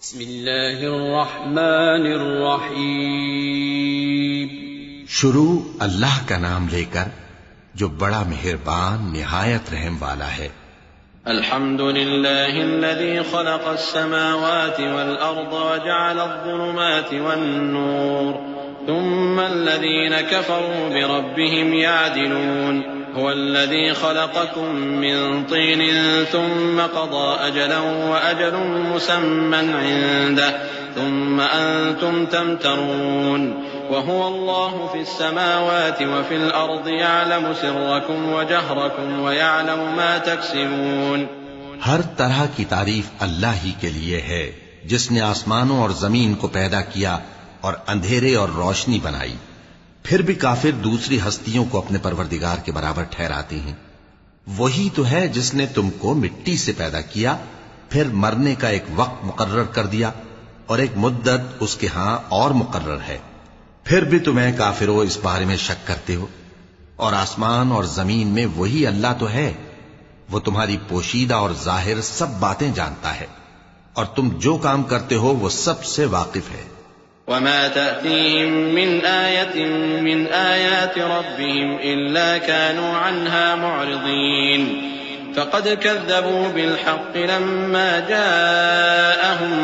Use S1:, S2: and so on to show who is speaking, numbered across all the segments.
S1: بسم اللہ الرحمن الرحیم۔
S2: شروع اللہ کا نام لے کر جو بڑا مہربان نہایت رحم والا ہے۔
S3: الحمد للہ الذی خلق السماوات والارض وجعل الظلمات والنور ثم الذین کفروا بربهم يعدلون هو الذي خلقكم من طين ثم قضى أجلا وأجل مسمى عنده ثم أنتم تمترون وهو الله في السماوات وفي الأرض يعلم سركم وجهركم ويعلم ما تكسبون۔
S2: ہر طرح کی تعریف اللہ ہی کے لیے ہے جس نے آسمانوں اور زمین کو پیدا کیا اور اندھیرے اور روشنی بنائی۔ پھر بھی کافر دوسری ہستیوں کو اپنے پروردگار کے برابر ٹھہراتے ہیں۔ وہی تو ہے جس نے تم کو مٹی سے پیدا کیا، پھر مرنے کا ایک وقت مقرر کر دیا اور ایک مدت اس کے ہاں اور مقرر ہے۔ پھر بھی تمہیں کافروں اس بارے میں شک کرتے ہو، اور آسمان اور زمین میں وہی اللہ تو ہے، وہ تمہاری پوشیدہ اور ظاہر سب باتیں جانتا ہے، اور تم جو کام کرتے ہو وہ سب سے واقف ہے۔
S3: وما تأتيهم من آية من آيات ربهم إلا كانوا عنها معرضين فقد كذبوا بالحق لما جاءهم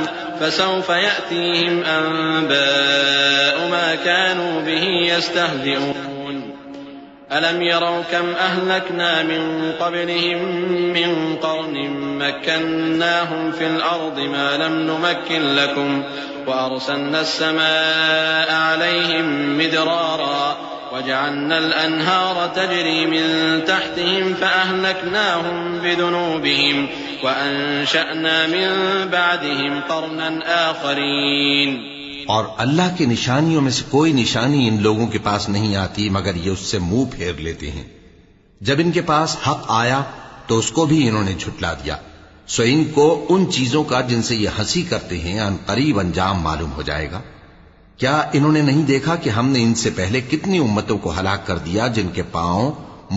S3: فسوف يأتيهم أنباء ما كانوا به يستهزئون ألم يروا كم أهلكنا من قبلهم من قرن مكناهم في الأرض ما لم نمكن لكم وأرسلنا السماء عليهم مدرارا وجعلنا الأنهار تجري من تحتهم فأهلكناهم بذنوبهم وأنشأنا من بعدهم قرنا آخرين۔
S2: اور اللہ کی نشانیوں میں سے کوئی نشانی ان لوگوں کے پاس نہیں آتی مگر یہ اس سے منہ پھیر لیتے ہیں۔ جب ان کے پاس حق آیا تو اس کو بھی انہوں نے جھٹلا دیا، سو ان کو ان چیزوں کا جن سے یہ ہنسی کرتے ہیں ان قریب انجام معلوم ہو جائے گا۔ کیا انہوں نے نہیں دیکھا کہ ہم نے ان سے پہلے کتنی امتوں کو ہلاک کر دیا جن کے پاؤں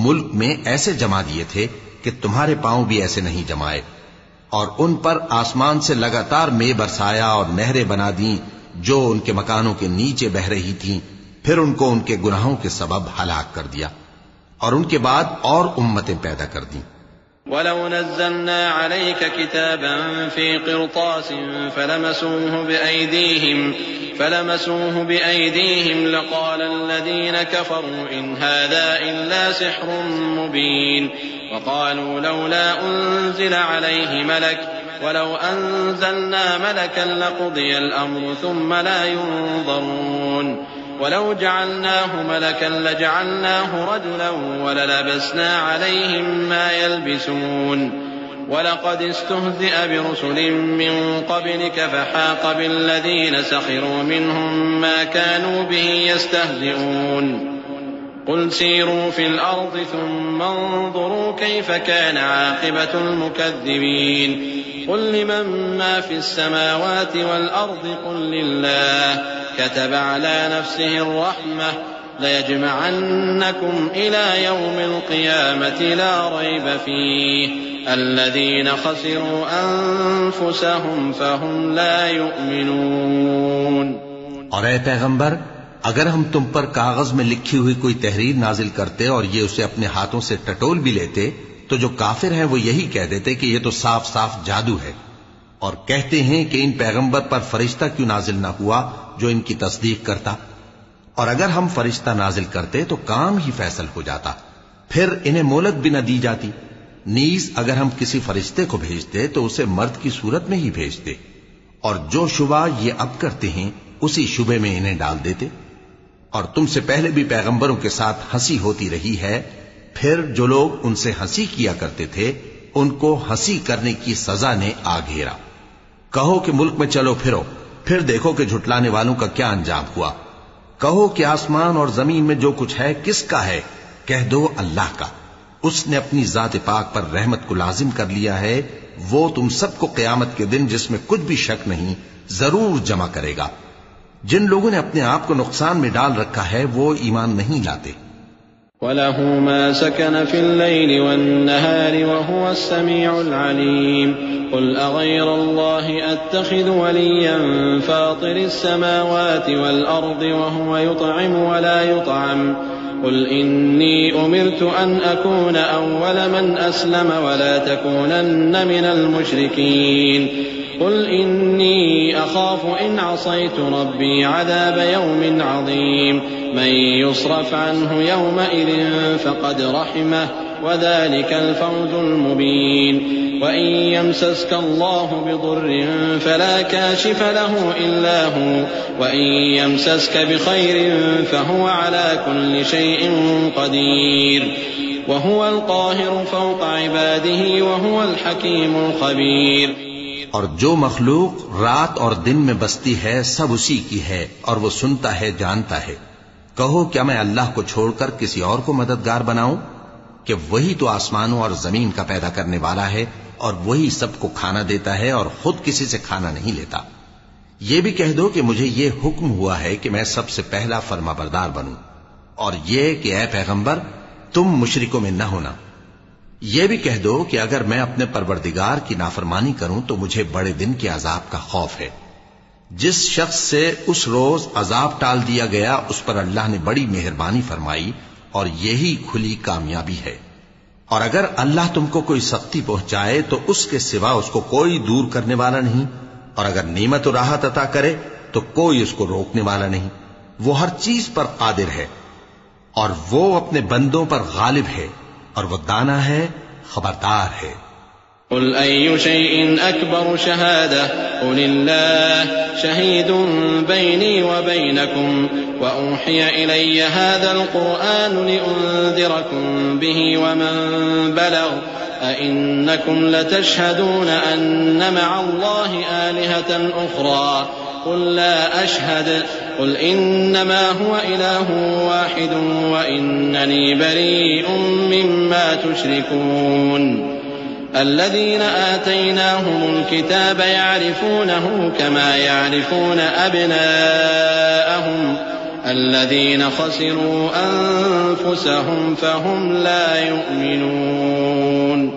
S2: ملک میں ایسے جما دیے تھے کہ تمہارے پاؤں بھی ایسے نہیں جمائے، اور ان پر آسمان سے لگاتار مے برسایا اور نہریں بنا دیں جو ان کے مکانوں کے نیچے بہ رہی تھیں، پھر ان کو ان کے گناہوں کے سبب ہلاک کر دیا، اور ان کے بعد اور امتیں پیدا کر دیں۔
S3: وَلَوْ نَزَّلْنَا عَلَيْكَ كِتَابًا فِي قِرْطَاسٍ فَلَمَسُوهُ بِأَيْدِيهِمْ لَقَالَ الَّذِينَ كَفَرُوا إِنْ هَذَا إِلَّا سِحْرٌ مُبِينٌ وَقَالُوا لَوْلَا أُنزِلَ عَلَيْهِ مَلَكٌ وَلَوْ أَنزَلْنَا مَلَكًا لَقُضِيَ الْأَمْرُ ثُمَّ لَا يُنظَرُونَ وَلَوْ جَعَلْنَاهُ مَلَكًا لَجَعَلْنَاهُ رَجُلًا وَلَلَبَسْنَا عَلَيْهِمْ مَا يَلْبِسُونَ وَلَقَدِ اسْتُهْزِئَ بِرُسُلٍ مِّن قَبْلِكَ فَحَاقَ بِالَّذِينَ سَخِرُوا مِنْهُم مَّا كَانُوا بِهِ يَسْتَهْزِئُونَ قُلْ سِيرُوا فِي الْأَرْضِ ثُمَّ انظُرُوا كَيْفَ كَانَ عَاقِبَةُ الْمُكَذِّبِينَ قُل لِّمَن مَّا فِي السَّمَاوَاتِ وَالْأَرْضِ قُل لِّلَّهِ كَتَبَ عَلَى نَفْسِهِ الرَّحْمَةَ لَيَجْمَعَنَّكُمْ إِلَى يَوْمِ الْقِيَامَةِ لَا رَيْبَ فِيهِ الَّذِينَ خَسِرُوا أَنفُسَهُمْ فَهُمْ لَا يُؤْمِنُونَ۔
S2: اور اے پیغمبر، اگر ہم تم پر کاغذ میں لکھی ہوئی کوئی تحریر نازل کرتے اور یہ اسے اپنے ہاتھوں سے ٹٹول بھی لیتے تو جو کافر ہیں وہ یہی کہہ دیتے کہ یہ تو صاف صاف جادو ہے، اور کہتے ہیں کہ ان پیغمبر پر فرشتہ کیوں نازل نہ ہوا جو ان کی تصدیق کرتا، اور اگر ہم فرشتہ نازل کرتے تو کام ہی فیصل ہو جاتا، پھر انہیں مہلت بھی نہ دی جاتی۔ نیز اگر ہم کسی فرشتے کو بھیجتے تو اسے مرد کی صورت میں ہی بھیجتے، اور جو شبہ یہ اب کرتے ہیں اسی شبے میں انہیں ڈال دیتے۔ اور تم سے پہلے بھی پیغمبروں کے ساتھ ہنسی ہوتی رہی ہے، پھر جو لوگ ان سے ہنسی کیا کرتے تھے ان کو ہنسی کرنے کی سزا نے آ گھیرا۔ کہو کہ ملک میں چلو پھرو، پھر دیکھو کہ جھٹلانے والوں کا کیا انجام ہوا۔ کہو کہ آسمان اور زمین میں جو کچھ ہے کس کا ہے؟ کہہ دو اللہ کا۔ اس نے اپنی ذات پاک پر رحمت کو لازم کر لیا ہے، وہ تم سب کو قیامت کے دن جس میں کچھ بھی شک نہیں ضرور جمع کرے گا۔ جن لوگوں نے اپنے آپ کو نقصان میں ڈال رکھا ہے وہ ایمان نہیں لاتے۔
S3: وله ما سكن في الليل والنهار وهو السميع العليم قل أغير الله أتخذ وليا فاطر السماوات والأرض وهو يطعم ولا يطعم قل إني أمرت أن أكون أول من أسلم ولا تكونن من المشركين قل إني أخاف إن عصيت ربي عذاب يوم عظيم من يصرف عنه يومئذ فقد رحمه وذلك الفوز المبين وإن يمسسك الله بضر فلا كاشف له إلا هو وإن يمسسك بخير فهو على كل شيء قدير وهو القاهر فوق عباده وهو الحكيم الخبير.
S2: اور جو مخلوق رات اور دن میں بستی ہے سب اسی کی ہے اور وہ سنتا ہے جانتا ہے. کہو کیا میں اللہ کو چھوڑ کر کسی اور کو مددگار بناؤں کہ وہی تو آسمانوں اور زمین کا پیدا کرنے والا ہے اور وہی سب کو کھانا دیتا ہے اور خود کسی سے کھانا نہیں لیتا. یہ بھی کہہ دو کہ مجھے یہ حکم ہوا ہے کہ میں سب سے پہلا فرما بردار بنوں اور یہ کہ اے پیغمبر تم مشرکوں میں نہ ہونا. یہ بھی کہہ دو کہ اگر میں اپنے پروردگار کی نافرمانی کروں تو مجھے بڑے دن کے عذاب کا خوف ہے. جس شخص سے اس روز عذاب ٹال دیا گیا اس پر اللہ نے بڑی مہربانی فرمائی اور یہی کھلی کامیابی ہے. اور اگر اللہ تم کو کوئی سختی پہنچائے تو اس کے سوا اس کو کوئی دور کرنے والا نہیں اور اگر نعمت و راحت عطا کرے تو کوئی اس کو روکنے والا نہیں. وہ ہر چیز پر قادر ہے اور وہ اپنے بندوں پر غالب ہے اور وہ دانا ہے خبردار ہے.
S3: قل أي شيء أكبر شهادة قل الله شهيد بيني وبينكم وأوحي إلي هذا القرآن لأنذركم به ومن بلغ أئنكم لتشهدون أن مع الله آلهة أخرى قل لا أشهد قل إنما هو إله واحد وإنني بريء مما تشركون. الذين آتيناهم الكتاب يعرفونه كما يعرفون أبناءهم الذين خسروا أنفسهم فهم لا يؤمنون.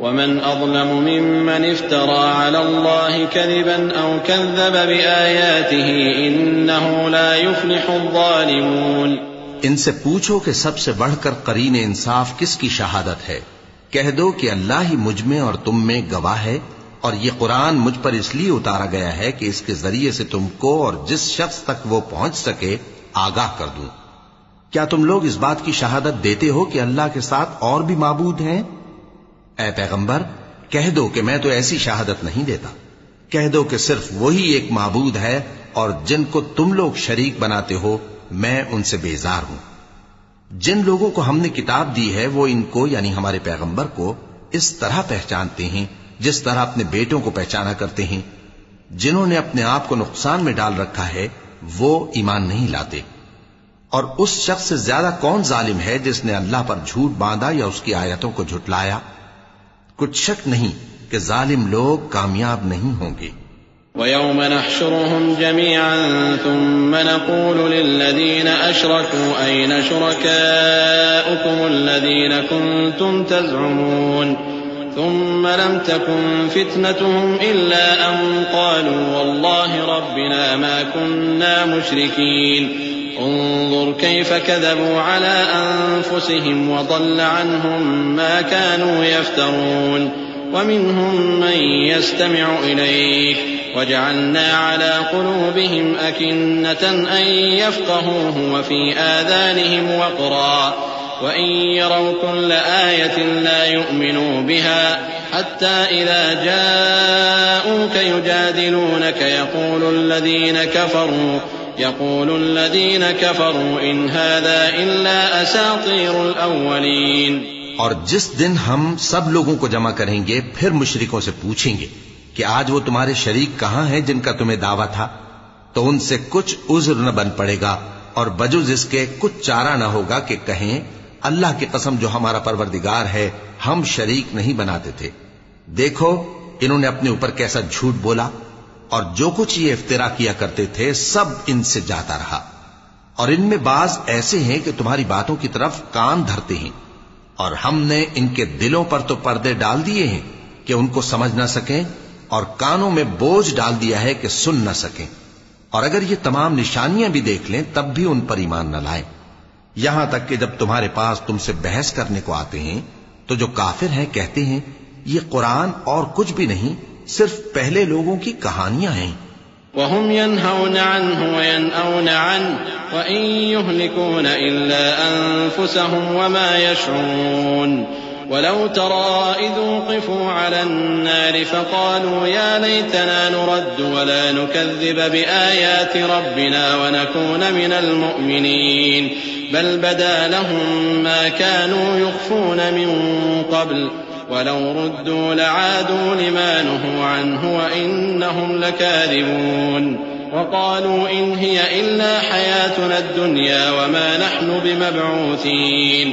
S3: ومن أظلم ممن افترى على الله كذبا أو كذب بآياته إنه لا يفلح الظالمون.
S2: ان سے پوچھو کہ سب سے بڑھ کر قرین انصاف کس کی شہادت ہے. کہہ دو کہ اللہ ہی مجھ میں اور تم میں گواہ ہے اور یہ قرآن مجھ پر اس لیے اتارا گیا ہے کہ اس کے ذریعے سے تم کو اور جس شخص تک وہ پہنچ سکے آگاہ کر دوں. کیا تم لوگ اس بات کی شہادت دیتے ہو کہ اللہ کے ساتھ اور بھی معبود ہیں؟ اے پیغمبر کہہ دو کہ میں تو ایسی شہادت نہیں دیتا. کہہ دو کہ صرف وہی ایک معبود ہے اور جن کو تم لوگ شریک بناتے ہو میں ان سے بیزار ہوں. جن لوگوں کو ہم نے کتاب دی ہے وہ ان کو یعنی ہمارے پیغمبر کو اس طرح پہچانتے ہیں جس طرح اپنے بیٹوں کو پہچانا کرتے ہیں. جنہوں نے اپنے آپ کو نقصان میں ڈال رکھا ہے وہ ایمان نہیں لاتے. اور اس شخص سے زیادہ کون ظالم ہے جس نے اللہ پر جھوٹ باندھا یا اس کی آیتوں کو جھٹلایا؟ کچھ شک نہیں کہ ظالم لوگ کامیاب نہیں ہوں گے.
S3: وَيَوْمَ نَحْشُرُهُمْ جَمِيعًا ثُمَّ نَقُولُ لِلَّذِينَ أَشْرَكُوا أَيْنَ شُرَكَاؤُكُمُ الَّذِينَ كُنتُمْ تَزْعُمُونَ ثُمَّ لَمْ تَكُنْ فِتْنَتُهُمْ إِلَّا أَنْ قَالُوا وَاللَّهِ رَبِّنَا مَا كُنَّا مُشْرِكِينَ انظر كيف كذبوا على أنفسهم وضل عنهم ما كانوا يفترون ومنهم من يستمع إليك وجعلنا على قلوبهم أكنة أن يفقهوه وفي آذانهم وقرا وإن يروا كل آية لا يؤمنوا بها حتى إذا جاءوك يجادلونك يقول الذين كفروا إن هذا إلا أساطير الأولين.
S2: اور جس دن ہم سب لوگوں کو جمع کریں گے پھر مشرکوں سے پوچھیں گے کہ آج وہ تمہارے شریک کہاں ہیں جن کا تمہیں دعویٰ تھا، تو ان سے کچھ عذر نہ بن پڑے گا اور بجز اس کے کچھ چارہ نہ ہوگا کہ کہیں اللہ کی قسم جو ہمارا پروردگار ہے ہم شریک نہیں بناتے تھے. دیکھو انہوں نے اپنے اوپر کیسا جھوٹ بولا اور جو کچھ یہ افترا کیا کرتے تھے سب ان سے جاتا رہا. اور ان میں بعض ایسے ہیں کہ تمہاری باتوں کی طرف کان دھرتے ہیں، اور ہم نے ان کے دلوں پر تو پردے ڈال دیے ہیں کہ ان کو سمجھ نہ سکیں، اور کانوں میں بوجھ ڈال دیا ہے کہ سن نہ سکیں، اور اگر یہ تمام نشانیاں بھی دیکھ لیں تب بھی ان پر ایمان نہ لائیں، یہاں تک کہ جب تمہارے پاس تم سے بحث کرنے کو آتے ہیں تو جو کافر ہیں کہتے ہیں یہ قرآن اور کچھ بھی نہیں، صرف پہلے لوگوں کی کہانیاں ہیں۔
S3: وهم ينهون عنه وينأون عنه وإن يهلكون إلا أنفسهم وما يشعرون ولو ترى إذ وقفوا على النار فقالوا يا ليتنا نرد ولا نكذب بآيات ربنا ونكون من المؤمنين بل بدا لهم ما كانوا يخفون من قبل ولو ردوا لعادوا لما نهوا عنه وإنهم لكاذبون وقالوا إن هي إلا حياتنا الدنيا وما نحن بمبعوثين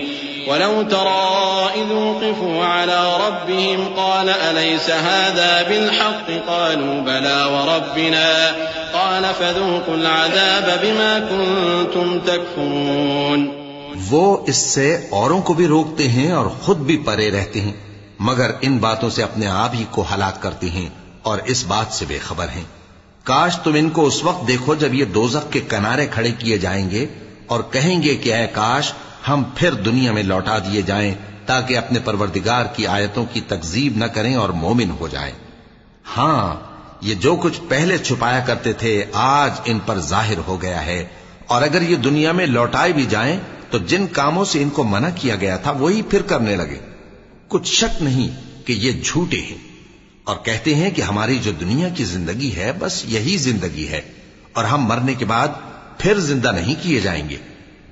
S3: ولو ترى إذ وقفوا على ربهم قال أليس هذا بالحق قالوا بلى وربنا قال فذوقوا العذاب بما كنتم تكفرون۔
S2: وہ اس سے اوروں کو بھی روکتے ہیں اور خود بھی پرے رہتے ہیں، مگر ان باتوں سے اپنے آپ ہی کو ہلاک کرتے ہیں اور اس بات سے بے خبر ہیں۔ کاش تم ان کو اس وقت دیکھو جب یہ دوزخ کے کنارے کھڑے کیے جائیں گے اور کہیں گے کہ اے کاش ہم پھر دنیا میں لوٹا دیے جائیں تاکہ اپنے پروردگار کی آیتوں کی تکذیب نہ کریں اور مومن ہو جائیں۔ ہاں، یہ جو کچھ پہلے چھپایا کرتے تھے آج ان پر ظاہر ہو گیا ہے، اور اگر یہ دنیا میں لوٹائے بھی جائیں تو جن کاموں سے ان کو منع کیا گیا تھا وہی پھر کرنے لگے۔ کچھ شک نہیں کہ یہ جھوٹے ہیں، اور کہتے ہیں کہ ہماری جو دنیا کی زندگی ہے بس یہی زندگی ہے اور ہم مرنے کے بعد پھر زندہ نہیں کیے جائیں گے،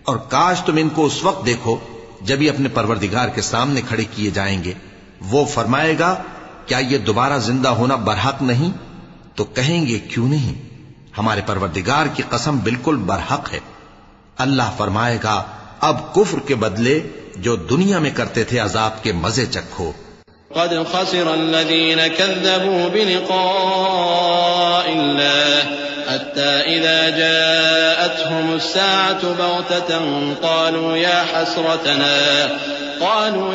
S2: اور کاش تم ان کو اس وقت دیکھو جب یہ اپنے پروردگار کے سامنے کھڑے کیے جائیں گے، وہ فرمائے گا کیا یہ دوبارہ زندہ ہونا برحق نہیں؟ تو کہیں گے کیوں نہیں، ہمارے پروردگار کی قسم بالکل برحق ہے۔ اللہ فرمائے گا اب کفر کے بدلے جو دنیا میں کرتے تھے عذاب کے مزے چکھو۔
S3: قد خسر الذين كذبوا بلقاء الله حتى إذا جاءتهم الساعة بغتة قالوا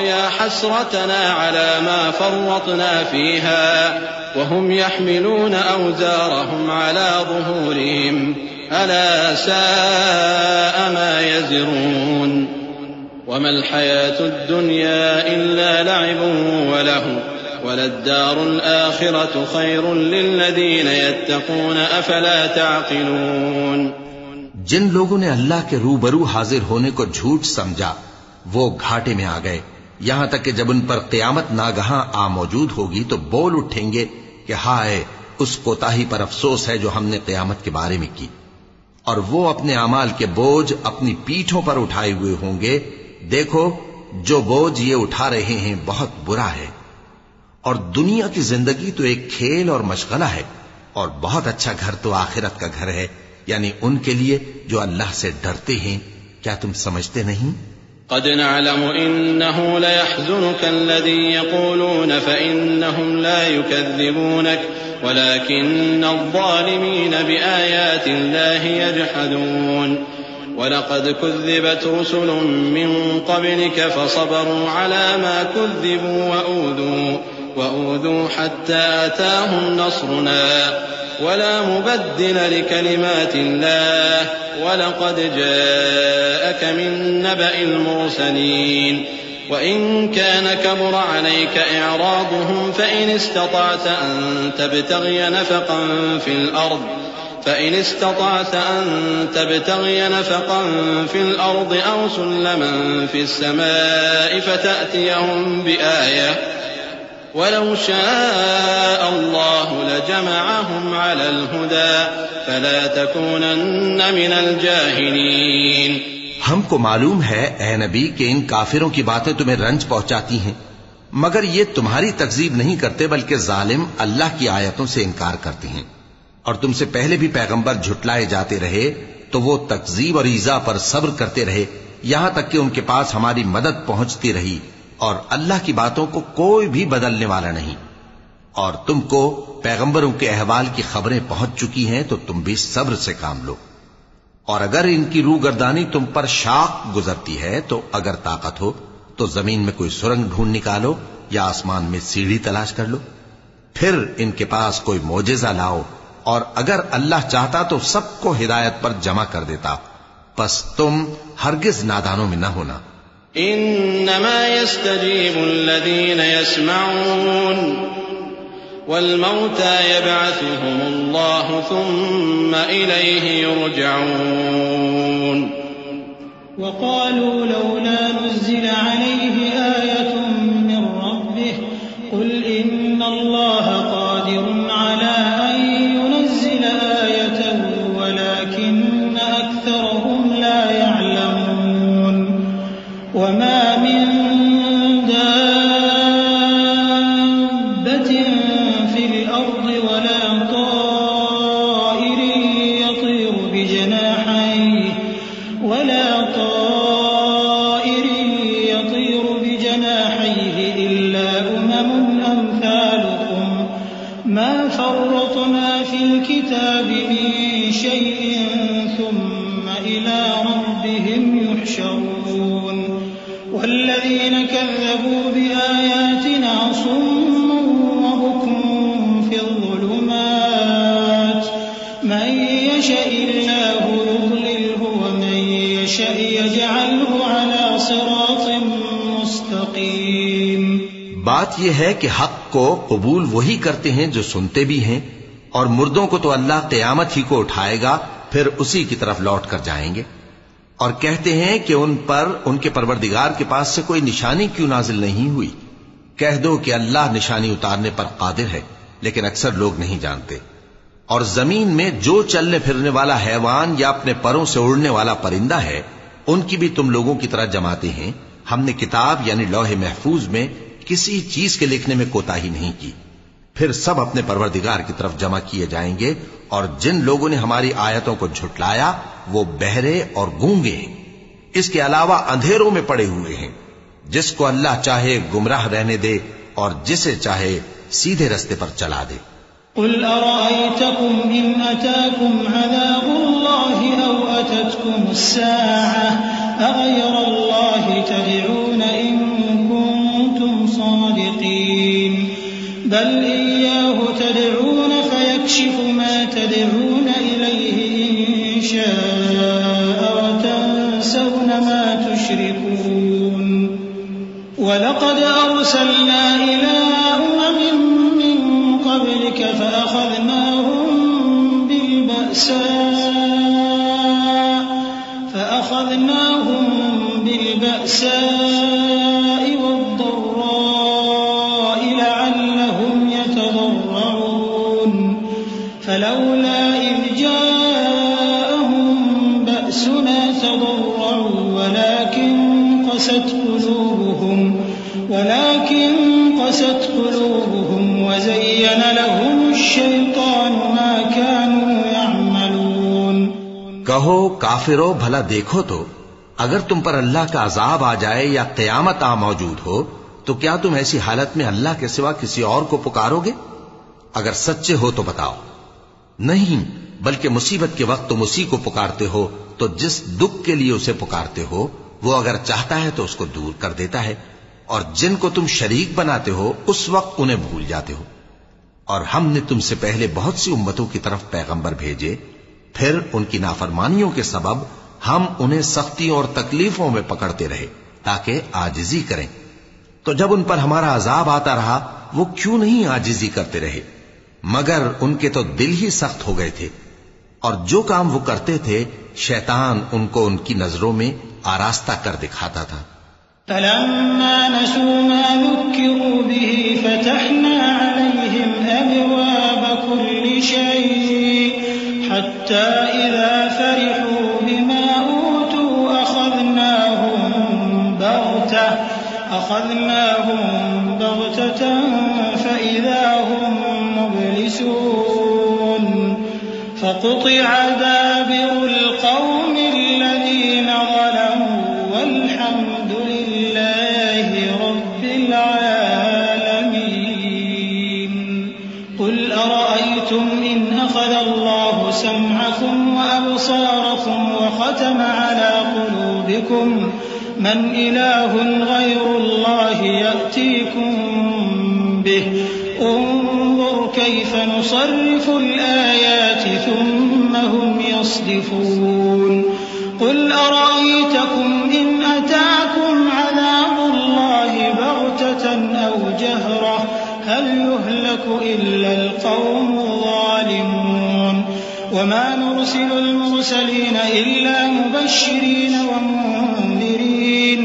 S3: يا حسرتنا على ما فرطنا فيها وهم يحملون أوزارهم على ظهورهم ألا ساء ما يزرون وما الحياة الدنيا إلا لعب ولهو وللدار الآخرة خير للذين يتقون أفلا تعقلون۔
S2: جن لوگوں نے اللہ کے روبرو حاضر ہونے کو جھوٹ سمجھا وہ گھاٹے میں آ گئے، یہاں تک کہ جب ان پر قیامت ناگہاں آ موجود ہوگی تو بول اٹھیں گے کہ ہائے اس کوتاہی پر افسوس ہے جو ہم نے قیامت کے بارے میں کی، اور وہ اپنے اعمال کے بوجھ اپنی پیٹھوں پر اٹھائے ہوئے ہوں گے، دیکھو جو بوجھ یہ اٹھا رہے ہیں بہت برا ہے، اور دنیا کی زندگی تو ایک کھیل اور مشغلہ ہے، اور بہت اچھا گھر تو آخرت کا گھر ہے، یعنی ان کے لیے جو اللہ سے ڈرتے ہیں۔ کیا تم سمجھتے نہیں؟
S3: قد نعلم إنه ليحزنك الذي يقولون فإنهم لا يكذبونك ولكن الظالمين بآيات الله يجحدون ولقد كذبت رسل من قبلك فصبروا على ما كذبوا وأوذوا حتى أتاهم نصرنا ولا مبدل لكلمات الله ولقد جاءك من نبأ المرسلين وإن كان كبر عليك إعراضهم فإن استطعت أن تبتغي نفقا في الأرض أو سلما في السماء فتأتيهم بآية ولو شاء الله لجمعهم على الهدى فلا تكونن من الجاهلين۔
S2: ہم کو معلوم ہے اے نبی کہ ان کافروں کی باتیں تمہیں رنج پہنچاتی ہیں، مگر یہ تمہاری تکذیب نہیں کرتے بلکہ ظالم اللہ کی آیتوں سے انکار کرتے ہیں، اور تم سے پہلے بھی پیغمبر جھٹلائے جاتے رہے تو وہ تکذیب اور ایذا پر صبر کرتے رہے یہاں تک کہ ان کے پاس ہماری مدد پہنچتی رہی، اور اللہ کی باتوں کو کوئی بھی بدلنے والا نہیں، اور تم کو پیغمبروں کے احوال کی خبریں پہنچ چکی ہیں تو تم بھی صبر سے کام لو۔ اور اگر ان کی روگردانی تم پر شاق گزرتی ہے تو اگر طاقت ہو تو زمین میں کوئی سرنگ ڈھونڈ نکالو یا آسمان میں سیڑھی تلاش کر لو، پھر ان کے پاس کوئی معجزہ لاؤ، اور اگر اللہ چاہتا تو سب کو ہدایت پر جمع کر دیتا، پس تم ہرگز نادانوں میں نہ ہونا۔
S3: انما يستجيب الذين يسمعون والموتى يبعثهم الله ثم إليه يرجعون
S4: وقالوا لولا نزل عليه آية من ربه قل إن الله قادر على أن ينزل آية ولكن أكثرهم لا يعلمون وما من والذين كذبوا بآياتنا صم وبكم في الظلمات من يشاء الله يضلله ومن يشاء يجعله على صراط مستقيم۔
S2: بات یہ ہے کہ حق کو قبول وہی کرتے ہیں جو سنتے بھی ہیں، اور مردوں کو تو اللہ قیامت ہی کو اٹھائے گا، پھر اسی کی طرف لوٹ کر جائیں گے، اور کہتے ہیں کہ ان پر ان کے پروردگار کے پاس سے کوئی نشانی کیوں نازل نہیں ہوئی۔ کہہ دو کہ اللہ نشانی اتارنے پر قادر ہے، لیکن اکثر لوگ نہیں جانتے۔ اور زمین میں جو چلنے پھرنے والا حیوان یا اپنے پروں سے اڑنے والا پرندہ ہے، ان کی بھی تم لوگوں کی طرح جماتے ہیں۔ ہم نے کتاب یعنی لوح محفوظ میں کسی چیز کے لکھنے میں کوتاہی نہیں کی، پھر سب اپنے پروردگار کی طرف جمع کیے جائیں گے، اور جن لوگوں نے ہماری آیتوں کو جھٹلایا وہ بہرے اور گونگے ہیں، اس کے علاوہ اندھیروں میں پڑے ہوئے ہیں۔ جس کو اللہ چاہے گمراہ رہنے دے اور جسے چاہے سیدھے رستے پر چلا دے۔
S4: قل أرأيتكم إن أتاكم عذاب الله أو أتتكم الساعة أغير الله تدعون إن كنتم صادقين بل إياه تدعون فيكشف ما تدعون إليه إن شاء وتنسون ما تشركون ولقد أرسلنا إلى أمم من قبلك فأخذناهم بالبأساء والضراء لعلهم يتضرعون فلولا إذ جاءهم بأسنا تضرعوا ولكن قست قلوبهم وزين لهم الشيطان ما كانوا يعملون۔
S2: کہو کافرو بھلا دیکھو تو اگر تم پر اللہ کا عذاب آ جائے یا قیامت آ موجود ہو تو کیا تم ایسی حالت میں اللہ کے سوا کسی اور کو پکارو گے؟ اگر سچے ہو تو بتاؤ۔ نہیں، بلکہ مصیبت کے وقت تم اسی کو پکارتے ہو، تو جس دکھ کے لیے اسے پکارتے ہو وہ اگر چاہتا ہے تو اس کو دور کر دیتا ہے، اور جن کو تم شریک بناتے ہو اس وقت انہیں بھول جاتے ہو۔ اور ہم نے تم سے پہلے بہت سی امتوں کی طرف پیغمبر بھیجے، پھر ان کی نافرمانیوں کے سبب ہم انہیں سختی اور تکلیفوں میں پکڑتے رہے تاکہ عاجزی کریں، تو جب ان پر ہمارا عذاب آتا رہا وہ کیوں نہیں عاجزی کرتے رہے، مگر ان کے تو دل ہی سخت ہو گئے تھے، اور جو کام وہ کرتے تھے شیطان ان کو ان کی نظروں میں آراستہ کر دکھاتا تھا۔
S4: فلما نسوا ما ذكروا به فتحنا عليهم أبواب كل شيء حتى إذا فرحوا بما أوتوا أخذناهم بغتة فإذا هم مبلسون فقطع دابر القوم الذين ظلموا والحمد لله رب العالمين۔ قل أرأيتم إن أخذ الله الله سمعكم وأبصاركم وختم على قلوبكم من إله غير الله يأتيكم به انظر كيف نصرف الآيات ثم هم يصدفون قل أرأيتكم إن أتاكم عذاب الله بغتة أو جهرة هل يهلك إلا القوم الظالمون وما نرسل المرسلين إلا مبشرين ومنذرين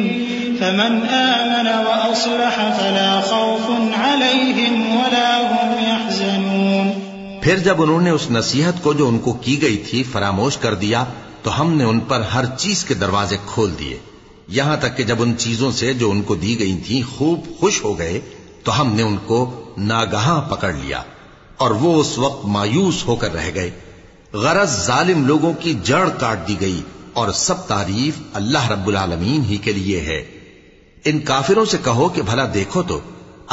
S4: فمن آمن وأصلح فلا خوف عليهم ولا هم يحزنون.
S2: پھر جب انہوں نے اس نصیحت کو جو ان کو کی گئی تھی فراموش کر دیا تو ہم نے ان پر ہر چیز کے دروازے کھول دیے، یہاں تک کہ جب ان چیزوں سے جو ان کو دی گئی تھیں خوب خوش ہو گئے تو ہم نے ان کو ناگہاں پکڑ لیا اور وہ اس وقت مایوس ہو کر رہ گئے. غرض ظالم لوگوں کی جڑ کاٹ دی گئی اور سب تعریف اللہ رب العالمین ہی کے لیے ہے. ان کافروں سے کہو کہ بھلا دیکھو تو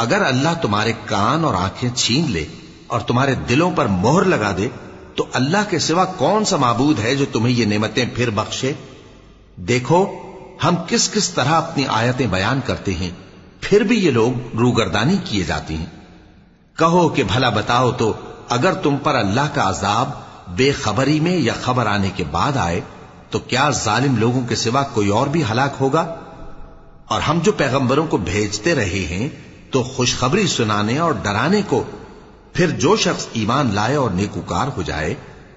S2: اگر اللہ تمہارے کان اور آنکھیں چھین لے اور تمہارے دلوں پر مہر لگا دے تو اللہ کے سوا کون سا معبود ہے جو تمہیں یہ نعمتیں پھر بخشے؟ دیکھو ہم کس کس طرح اپنی آیتیں بیان کرتے ہیں، پھر بھی یہ لوگ روگردانی کیے جاتی ہیں. کہو کہ بھلا بتاؤ تو اگر تم پر اللہ کا عذاب بے خبری میں یا خبر آنے کے بعد آئے تو کیا ظالم لوگوں کے سوا کوئی اور بھی ہلاک ہوگا؟ اور ہم جو پیغمبروں کو بھیجتے رہے ہیں تو خوشخبری سنانے اور ڈرانے کو، پھر جو شخص ایمان لائے اور نیکوکار ہو جائے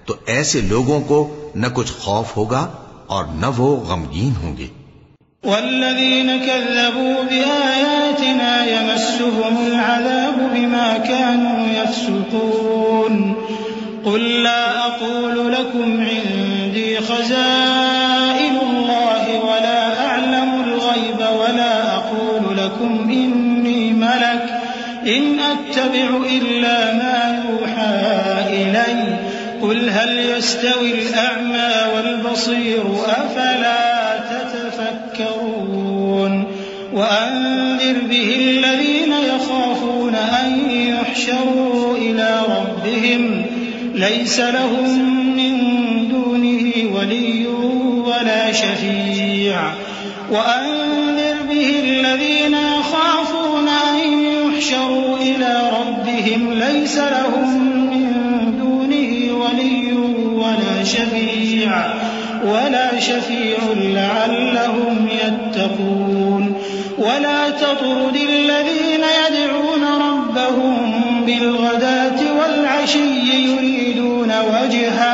S2: تو ایسے لوگوں کو نہ کچھ خوف ہوگا اور نہ وہ غمگین ہوں گے.
S4: والذين كذبوا بآياتنا يمسهم العذاب بما كانوا يفسقون قل لا أقول لكم عندي خزائن الله ولا أعلم الغيب ولا أقول لكم إني ملك إن أتبع إلا ما يوحى إلي قل هل يستوي الأعمى والبصير أفلا تتفكرون وأنذر به الذين يخافون أن يحشروا إلى ربهم ليس لهم من دونه ولي ولا شفيع وأنذر به الذين يخافون أن يحشروا إلى ربهم ليس لهم من دونه ولي ولا شفيع لعلهم يتقون ولا تطرد الذين يدعون ربهم بالغداة والعشي يريدون وجهه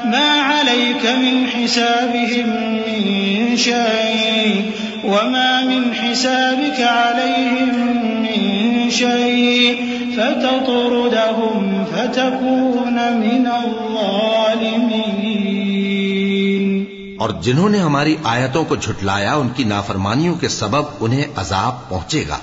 S4: ما عليك من حسابهم من شيء وما من حسابك عليهم من شيء فتطردهم فتكون من الظالمين.
S2: اور جنہوں نے ہماری آیتوں کو جھٹلایا ان کی نافرمانیوں کے سبب انہیں عذاب پہنچے گا.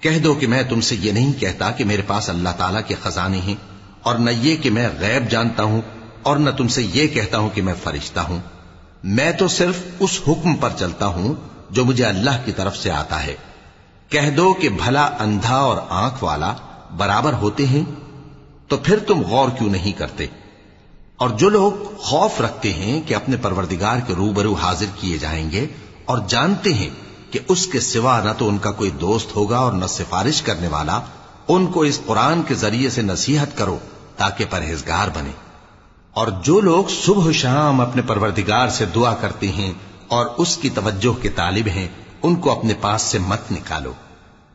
S2: کہہ دو کہ میں تم سے یہ نہیں کہتا کہ میرے پاس اللہ تعالیٰ کے خزانے ہیں، اور نہ یہ کہ میں غیب جانتا ہوں، اور نہ تم سے یہ کہتا ہوں کہ میں فرشتہ ہوں. میں تو صرف اس حکم پر چلتا ہوں جو مجھے اللہ کی طرف سے آتا ہے. کہہ دو کہ بھلا اندھا اور آنکھ والا برابر ہوتے ہیں؟ تو پھر تم غور کیوں نہیں کرتے؟ اور جو لوگ خوف رکھتے ہیں کہ اپنے پروردگار کے روبرو حاضر کیے جائیں گے اور جانتے ہیں کہ اس کے سوا نہ تو ان کا کوئی دوست ہوگا اور نہ سفارش کرنے والا، ان کو اس قرآن کے ذریعے سے نصیحت کرو تاکہ پرہیزگار بنے. اور جو لوگ صبح و شام اپنے پروردگار سے دعا کرتے ہیں اور اس کی توجہ کے طالب ہیں ان کو اپنے پاس سے مت نکالو.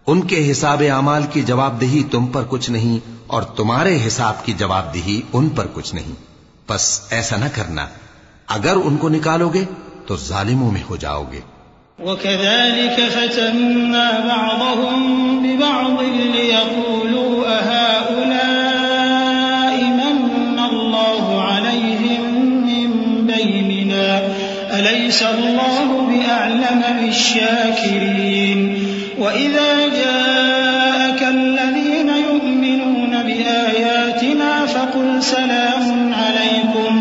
S2: ان کے حساب اعمال کی جواب دہی تم پر کچھ نہیں اور تمہارے حساب کی جواب دہی ان پر کچھ نہیں. بس ایسا نہ کرنا، اگر ان کو نکالو گے تو ظالموں میں ہو جاؤ گے.
S4: وَكَذَلِكَ فَتَنَّا بَعْضَهُمْ بِبَعْضٍ لِيَقُولُوا أَهَؤُلَاءِ مَنَّ اللَّهُ عَلَيْهِمْ مِنْ بَيْنِنَا أَلَيْسَ اللَّهُ بِأَعْلَمَ بِالشَّاكِرِينَ وَإِذَا جَاءَكَ الَّذِينَ يُؤْمِنُونَ بِآيَاتِنَا فَقُلْ سَلَامٌ عَلَيْكُمْ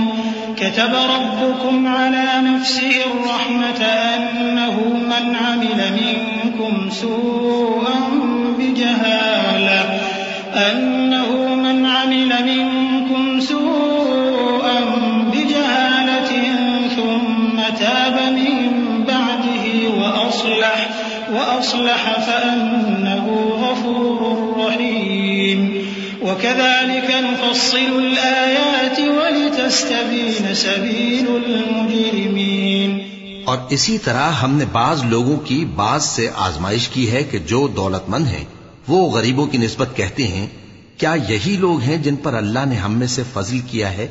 S4: كتب ربكم على نفسه الرحمة أنه من عمل منكم سوءا وأصلح فأنه غفور رحيم وكذلك نفصل الآيات ولتستبين سبيل المجرمين.
S2: اور اسی طرح ہم نے بعض لوگوں کی بعض سے آزمائش کی ہے کہ جو دولت مند ہیں وہ غریبوں کی نسبت کہتے ہیں کیا یہی لوگ ہیں جن پر اللہ نے ہم میں سے فضل کیا ہے؟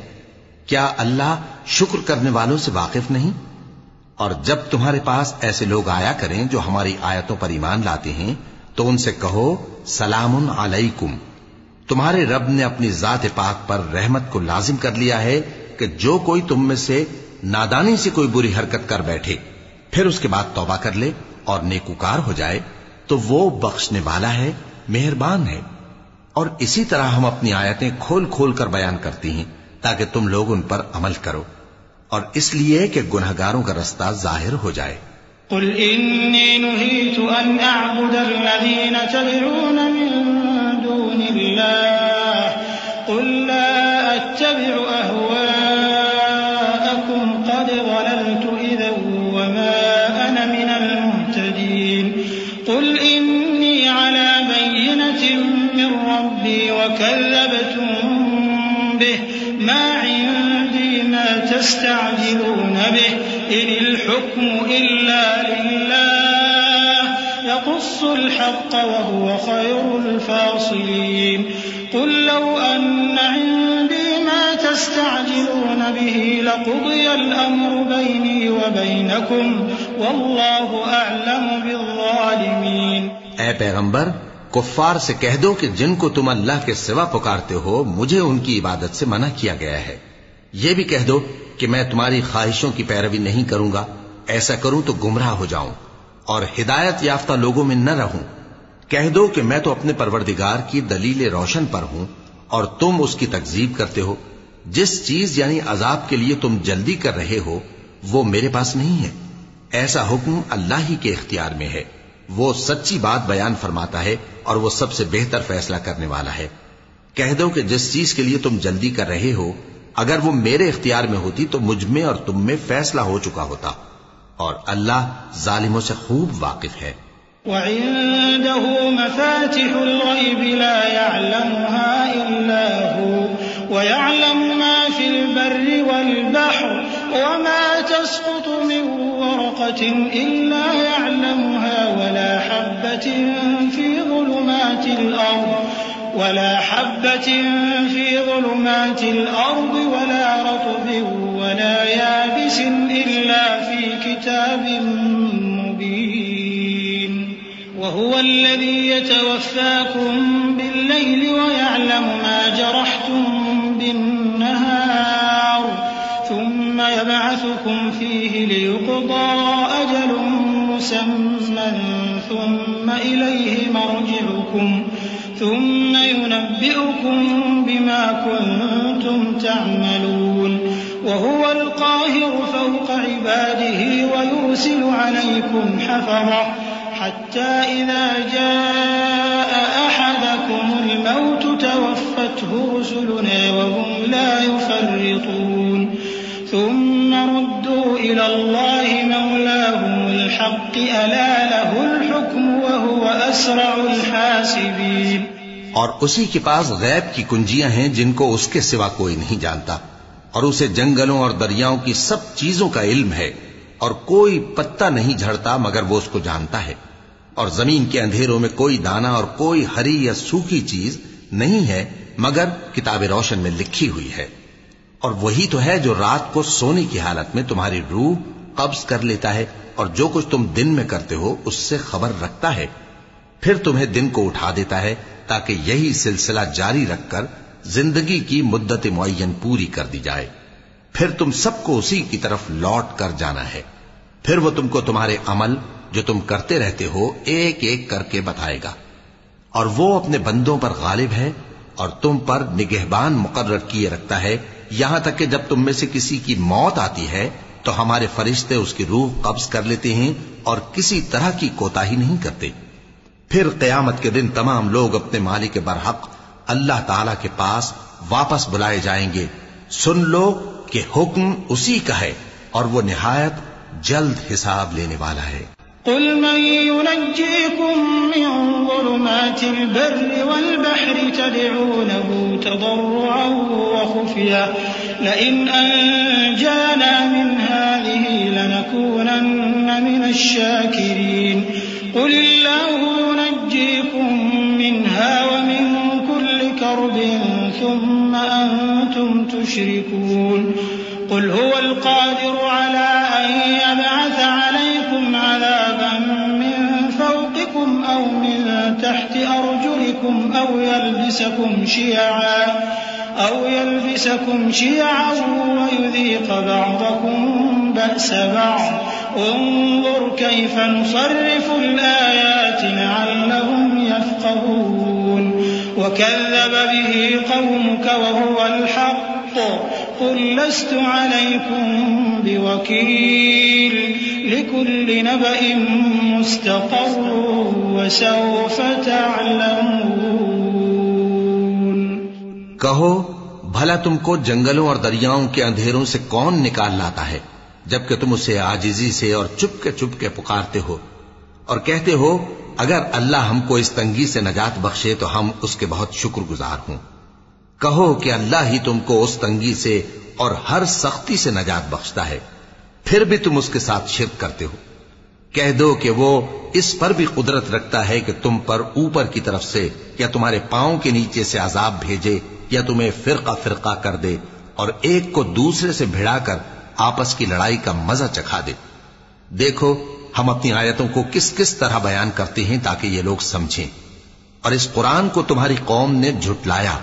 S2: کیا اللہ شکر کرنے والوں سے واقف نہیں؟ اور جب تمہارے پاس ایسے لوگ آیا کریں جو ہماری آیتوں پر ایمان لاتے ہیں تو ان سے کہو سلام علیکم. تمہارے رب نے اپنی ذات پاک پر رحمت کو لازم کر لیا ہے کہ جو کوئی تم میں سے نادانی سے کوئی بری حرکت کر بیٹھے پھر اس کے بعد توبہ کر لے اور نیکوکار ہو جائے تو وہ بخشنے والا ہے، مہربان ہے. اور اسی طرح ہم اپنی آیتیں کھول کھول کر بیان کرتی ہیں تاکہ تم لوگ ان پر عمل کرو، اور اس لیے کہ گنہگاروں کا رستہ ظاہر ہو جائے.
S4: قل إني نهيت أن أعبد الذين تدعون من دون الله قل لا أتبع أهواءكم قد ضللت إذا وما أنا من المهتدين. قل إني على بينة من ربي وكذبتم به ما عندي ما تستعجلون به إن الحكم إلا لله يقص الحق وهو خير الفاصلين. قل لو أن عندي ما تستعجلون به لقضي الأمر بيني وبينكم والله أعلم بالظالمين.
S2: اے پیغمبر کفار سے کہہ دو کہ جن کو تم اللہ کے سوا پکارتے ہو مجھے ان کی عبادت سے منع کیا گیا ہے. یہ بھی کہہ دو کہ میں تمہاری خواہشوں کی پیروی نہیں کروں گا، ایسا کروں تو گمراہ ہو جاؤں اور ہدایت یافتہ لوگوں میں نہ رہوں. کہہ دو کہ میں تو اپنے پروردگار کی دلیل روشن پر ہوں اور تم اس کی تکذیب کرتے ہو. جس چیز یعنی عذاب کے لیے تم جلدی کر رہے ہو وہ میرے پاس نہیں ہے، ایسا حکم اللہ ہی کے اختیار میں ہے. وہ سچی بات بیان فرماتا ہے اور وہ سب سے بہتر فیصلہ کرنے والا ہے. کہہ دو کہ جس چیز کے لیے تم جلدی کر رہے ہو اگر وہ میرے اختیار میں ہوتی تو مجھ میں اور تم میں فیصلہ ہو چکا ہوتا، اور اللہ ظالموں سے خوب واقف ہے.
S4: وعنده مفاتح الغيب لا يعلمها إلا هو ويعلم ما في البر والبحر وما تسقط من ورقة إلا يعلمها ولا حبة في ظلمات الأرض ولا رطب ولا يابس إلا في كتاب مبين. وهو الذي يتوفاكم بالليل ويعلم ما جرحتم بالنهار ثم يبعثكم فيه ليقضى أجل مسمى ثم إليه مرجعكم ثم ينبئكم بما كنتم تعملون. وهو القاهر فوق عباده ويرسل عليكم حفظة حتى إذا جاء أحدكم الموت توفته رسلنا وهم لا يفرطون. ثم ردوا إلى الله مولاهم الحق ألا له الحكم وهو أسرع الحاسبين.
S2: اور اسی کے پاس غیب کی کنجیاں ہیں جن کو اس کے سوا کوئی نہیں جانتا، اور اسے جنگلوں اور دریاؤں کی سب چیزوں کا علم ہے، اور کوئی پتا نہیں جھڑتا مگر وہ اس کو جانتا ہے. اور زمین کے اندھیروں میں کوئی دانا اور کوئی ہری یا سوکھی چیز نہیں ہے مگر کتاب روشن میں لکھی ہوئی ہے. اور وہی تو ہے جو رات کو سونے کی حالت میں تمہاری روح قبض کر لیتا ہے اور جو کچھ تم دن میں کرتے ہو اس سے خبر رکھتا ہے، پھر تمہیں دن کو اٹھا دیتا ہے تاکہ یہی سلسلہ جاری رکھ کر زندگی کی مدت معین پوری کر دی جائے. پھر تم سب کو اسی کی طرف لوٹ کر جانا ہے. پھر وہ تم کو تمہارے عمل جو تم کرتے رہتے ہو ایک ایک کر کے بتائے گا. اور وہ اپنے بندوں پر غالب ہے اور تم پر نگہبان مقرر کیے رکھتا ہے، یہاں تک کہ جب تم میں سے کسی کی موت آتی ہے تو ہمارے فرشتے اس کی روح قبض کر لیتے ہیں اور کسی طرح کی کوتاہی نہیں کرتے. پھر قیامت کے دن تمام لوگ اپنے مالک برحق اللہ تعالی کے پاس واپس بلائے جائیں گے. سن لو کہ حکم اسی کا ہے اور وہ نہایت جلد حساب لینے والا ہے.
S4: قل من ينجيكم من ظلمات البر والبحر تدعونه تضرعا وخفيا لئن أنجانا من هذه لنكونن من الشاكرين قل الله ينجيكم منها ومن كل كرب ثم أنتم تشركون قل هو القادر على أن يبعث عليكم عذابا من فوقكم أو من تحت أرجلكم أو يلبسكم شيعا ويذيق بعضكم بأس بعض انظر كيف نصرف الآيات لعلهم يفقهون وكذب به قومك وهو الحق قل لست عليكم بوكيل لكل نبأ مستقر وسوف تعلمون.
S2: کہو بھلا تم کو جنگلوں اور دریاؤں کے اندھیروں سے کون نکال لاتا ہے جبکہ تم اسے عاجزی سے اور چپ کے پکارتے ہو اور کہتے ہو اگر اللہ ہم کو اس تنگی سے نجات بخشے تو ہم اس کے بہت شکر گزار ہوں. کہو کہ اللہ ہی تم کو اس تنگی سے اور ہر سختی سے نجات بخشتا ہے پھر بھی تم اس کے ساتھ شرک کرتے ہو. کہہ دو کہ وہ اس پر بھی قدرت رکھتا ہے کہ تم پر اوپر کی طرف سے یا تمہارے پاؤں کے نیچے سے عذاب بھیجے یا تمہیں فرقہ کر دے اور ایک کو دوسرے سے بھڑا کر آپس کی لڑائی کا مزہ چکھا دے. دیکھو ہم اپنی آیتوں کو کس کس طرح بیان کرتے ہیں تاکہ یہ لوگ سمجھیں. اور اس قرآن کو تمہاری قوم نے جھٹلایا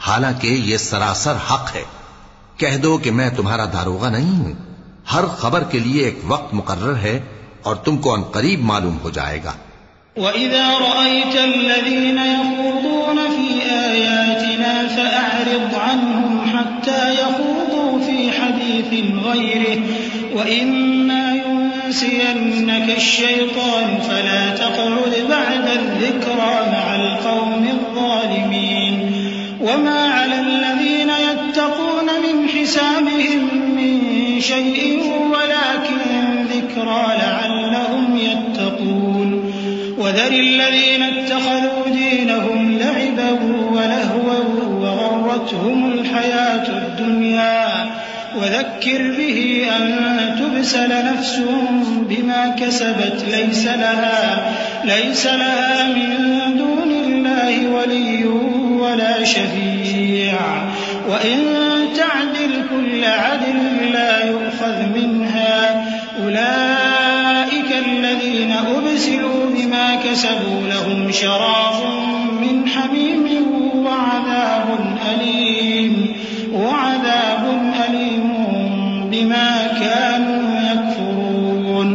S2: حالانکہ یہ سراسر حق ہے. کہہ دو کہ میں تمہارا داروغہ نہیں ہوں. ہر خبر کے لیے ایک وقت مقرر ہے اور تم کو ان قریب معلوم ہو جائے گا.
S4: وَإِذَا رَأَيْتَ الَّذِينَ يَخُوضُونَ فِي آيَاتِنَا فَأَعْرِضْ عَنْهُمْ حَتَّى يَخُوضُوا فِي حَدِيثٍ غَيْرِهِ وَإِمَّا يُنسِيَنَّكَ الشَّيْطَانُ فَلَا تَقْعُدْ بَعْدَ الذِّكْرَى مَعَ الْقَوْمِ الظَّالِمِينَ. وَمَا عَلَى الَّذِينَ يَتَّقُونَ مِنْ حِسَابِهِمْ مِنْ شَيْءٍ وَلَكِنْ ذِكْرَى لَعَلَّهُمْ يَتَّقُونَ. وَذَرِ الَّذِينَ اتَّخَذُوا دِينَهُمْ لَعِبًا وَلَهْوًا وَغَرَّتْهُمُ الْحَيَاةُ الدُّنْيَا وَذَكِّرْ بِهِ أَن تُبْسَلَ نَفْسٌ بِمَا كَسَبَتْ لَيْسَ لَهَا مِن دُونِ اللَّهِ وَلِيٌّ وَلَا شَفِيعٌ وَإِن تَعْدِلْ كُلَّ عَدْلٍ لَّا يُؤْخَذْ مِنْهَا أُولَئِكَ الَّذِينَ أُبْسِلُوا بِمَا كَسَبُوا لَهُمْ شَرَابٌ مِّنْ حَمِيمٍ وَعَذَابٌ أَلِيمٌ بِمَا كَانُوا يَكْفُرُونَ.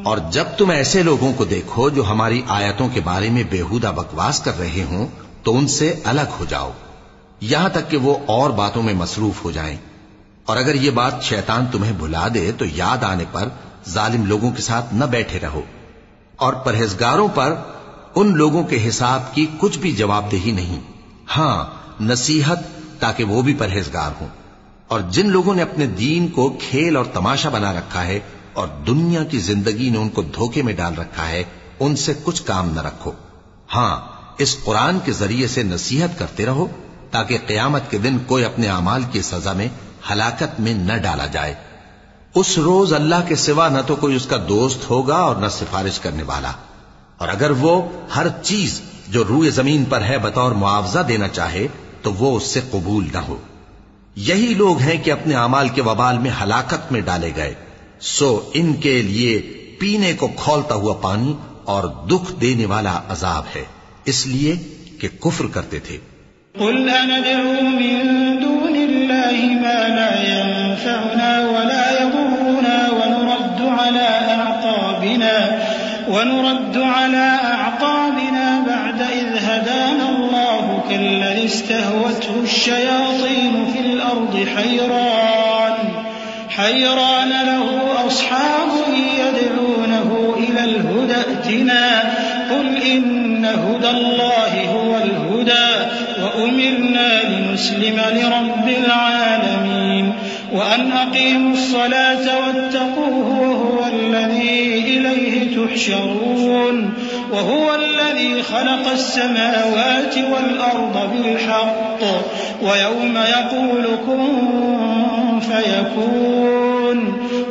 S2: اور جب تم ایسے لوگوں کو دیکھو جو ہماری آیتوں کے بارے میں بےہودہ بکواس کر رہے ہوں تو ان سے الگ ہو جاؤ یہاں تک کہ وہ اور باتوں میں مصروف ہو جائیں. اور اگر یہ بات شیطان تمہیں بھلا دے تو یاد آنے پر ظالم لوگوں کے ساتھ نہ بیٹھے رہو. اور پرہیزگاروں پر ان لوگوں کے حساب کی کچھ بھی جواب دہی نہیں. ہاں نصیحت تاکہ وہ بھی پرہیزگار ہوں. اور جن لوگوں نے اپنے دین کو کھیل اور تماشا بنا رکھا ہے اور دنیا کی زندگی نے ان کو دھوکے میں ڈال رکھا ہے ان سے کچھ کام نہ رکھو. ہاں اس قرآن کے ذریعے سے نصیحت کرتے رہو تاکہ قیامت کے دن کوئی اپنے اعمال کی سزا میں ہلاکت میں نہ ڈالا جائے. اس روز اللہ کے سوا نہ تو کوئی اس کا دوست ہوگا اور نہ سفارش کرنے والا. اور اگر وہ ہر چیز جو روئے زمین پر ہے بطور معاوضہ دینا چاہے تو وہ اس سے قبول نہ ہو. یہی لوگ ہیں کہ اپنے اعمال کے وبال میں ہلاکت میں ڈالے گئے. سو ان کے لیے پینے کو کھولتا ہوا پانی اور دکھ دینے والا عذاب ہے اس لیے کہ کفر کرتے تھے.
S4: قل أندعو من دون الله ما لا ينفعنا ولا يضرنا ونرد على أعقابنا بعد إذ هدانا الله كالذي استهوته الشياطين في الأرض حيران له أصحاب يدعونه إلى الهدى ائتنا قل إن هدى الله هو الهدى وأمرنا لنسلم لرب العالمين وأن أقيموا الصلاة واتقوه وهو الذي إليه تحشرون وهو الذي خلق السماوات والأرض بالحق ويوم يقول كن فيكون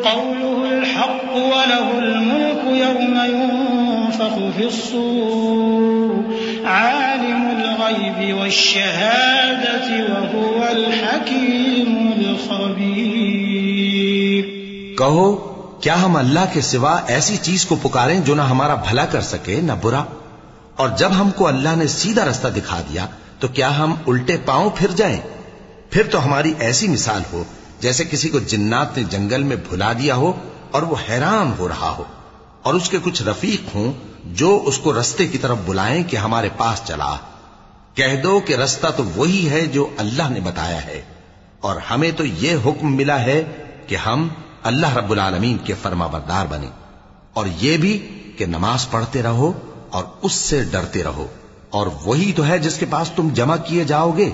S4: قوله الحق وله الملك يوم ينفخ في الصور عالم الغيب والشهادة وهو الحكيم الخبير.
S2: کہو کیا ہم اللہ کے سوا ایسی چیز کو پکاریں جو نہ ہمارا بھلا کر سکے نہ برا؟ اور جب ہم کو اللہ نے سیدھا رستہ دکھا دیا تو کیا ہم الٹے پاؤں پھر جائیں؟ پھر تو ہماری ایسی مثال ہو جیسے کسی کو جنات نے جنگل میں بھلا دیا ہو اور وہ حیران ہو رہا ہو، اور اس کے کچھ رفیق ہوں جو اس کو رستے کی طرف بلائیں کہ ہمارے پاس چلا. کہہ دو کہ رستہ تو وہی ہے جو اللہ نے بتایا ہے، اور ہمیں تو یہ حکم ملا ہے کہ ہم اللہ رب العالمین کے فرما بردار بنیں، اور یہ بھی کہ نماز پڑھتے رہو اور اس سے ڈرتے رہو. اور وہی تو ہے جس کے پاس تم جمع کیے جاؤ گے،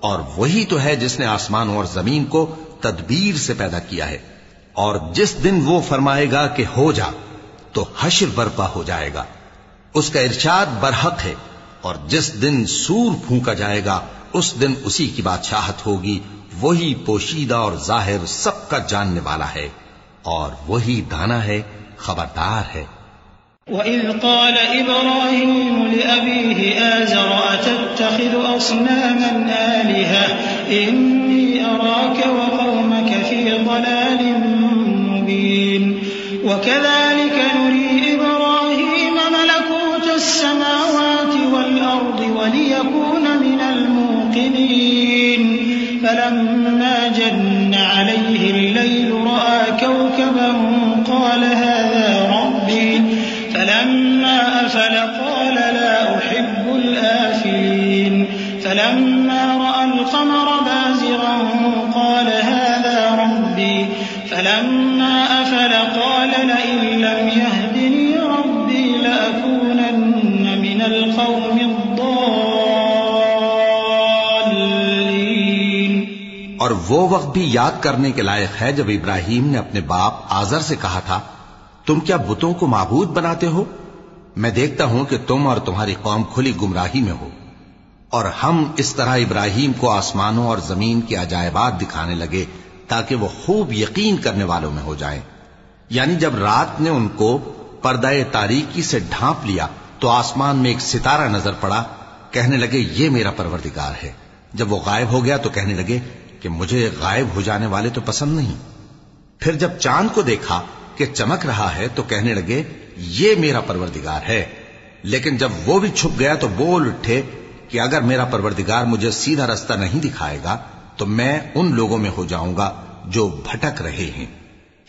S2: اور وہی تو ہے جس نے آسمانوں اور زمین کو تدبیر سے پیدا کیا ہے. اور جس دن وہ فرمائے گا کہ ہو جا تو حشر برپا ہو جائے گا، اس کا ارشاد برحق ہے. اور جس دن سور پھونکا جائے گا اس دن اسی کی بادشاہت ہوگی. وہی پوشیدہ اور ظاہر سب کا جاننے والا ہے، اور وہی دانا ہے، خبردار ہے.
S4: وَإِذْ قَالَ إِبْرَاهِيمُ لِأَبِيهِ آزَرَ أَتَتَّخِذُ أَصْنَامًا آلِهَةً إِنِّي أَرَاكَ وَقَوْمَكَ فِي ضَلَالٍ مُّبِينٍ. وَكَذَلِكَ نُرِي إِبْرَاهِيمَ مَلَكُوتَ السَّمَاوَاتِ وَالْأَرْضِ وَلِيَكُونَ مِنَ الْمُوقِنِينَ. فَلَمَّا جَنَّ عَلَيْهِ اللَّيْلُ رَأَىٰ كَوْكَبًا قَالَ هَٰذَا رَبِّي. فلما أفل قال لا أحب الآفلين. فلما رأى القمر بازغا قال هذا ربي. فلما أفل قال لئن لم يهدني ربي لأكونن من القوم الضالين.
S2: اور وہ وقت بھی یاد کرنے کے لائق ہے جب ابراہیم نے اپنے باپ آزر سے کہا تھا تم کیا بتوں کو معبود بناتے ہو؟ میں دیکھتا ہوں کہ تم اور تمہاری قوم کھلی گمراہی میں ہو. اور ہم اس طرح ابراہیم کو آسمانوں اور زمین کے عجائبات دکھانے لگے تاکہ وہ خوب یقین کرنے والوں میں ہو جائیں. یعنی جب رات نے ان کو پردہ تاریکی سے ڈھانپ لیا تو آسمان میں ایک ستارہ نظر پڑا. کہنے لگے یہ میرا پروردگار ہے. جب وہ غائب ہو گیا تو کہنے لگے کہ مجھے غائب ہو جانے والے تو پسند نہیں. پھر جب چاند کو دیکھا کہ چمک رہا ہے تو کہنے لگے یہ میرا پروردگار ہے. لیکن جب وہ بھی چھپ گیا تو بول اٹھے کہ اگر میرا پروردگار مجھے سیدھا رستہ نہیں دکھائے گا تو میں ان لوگوں میں ہو جاؤں گا جو بھٹک رہے ہیں.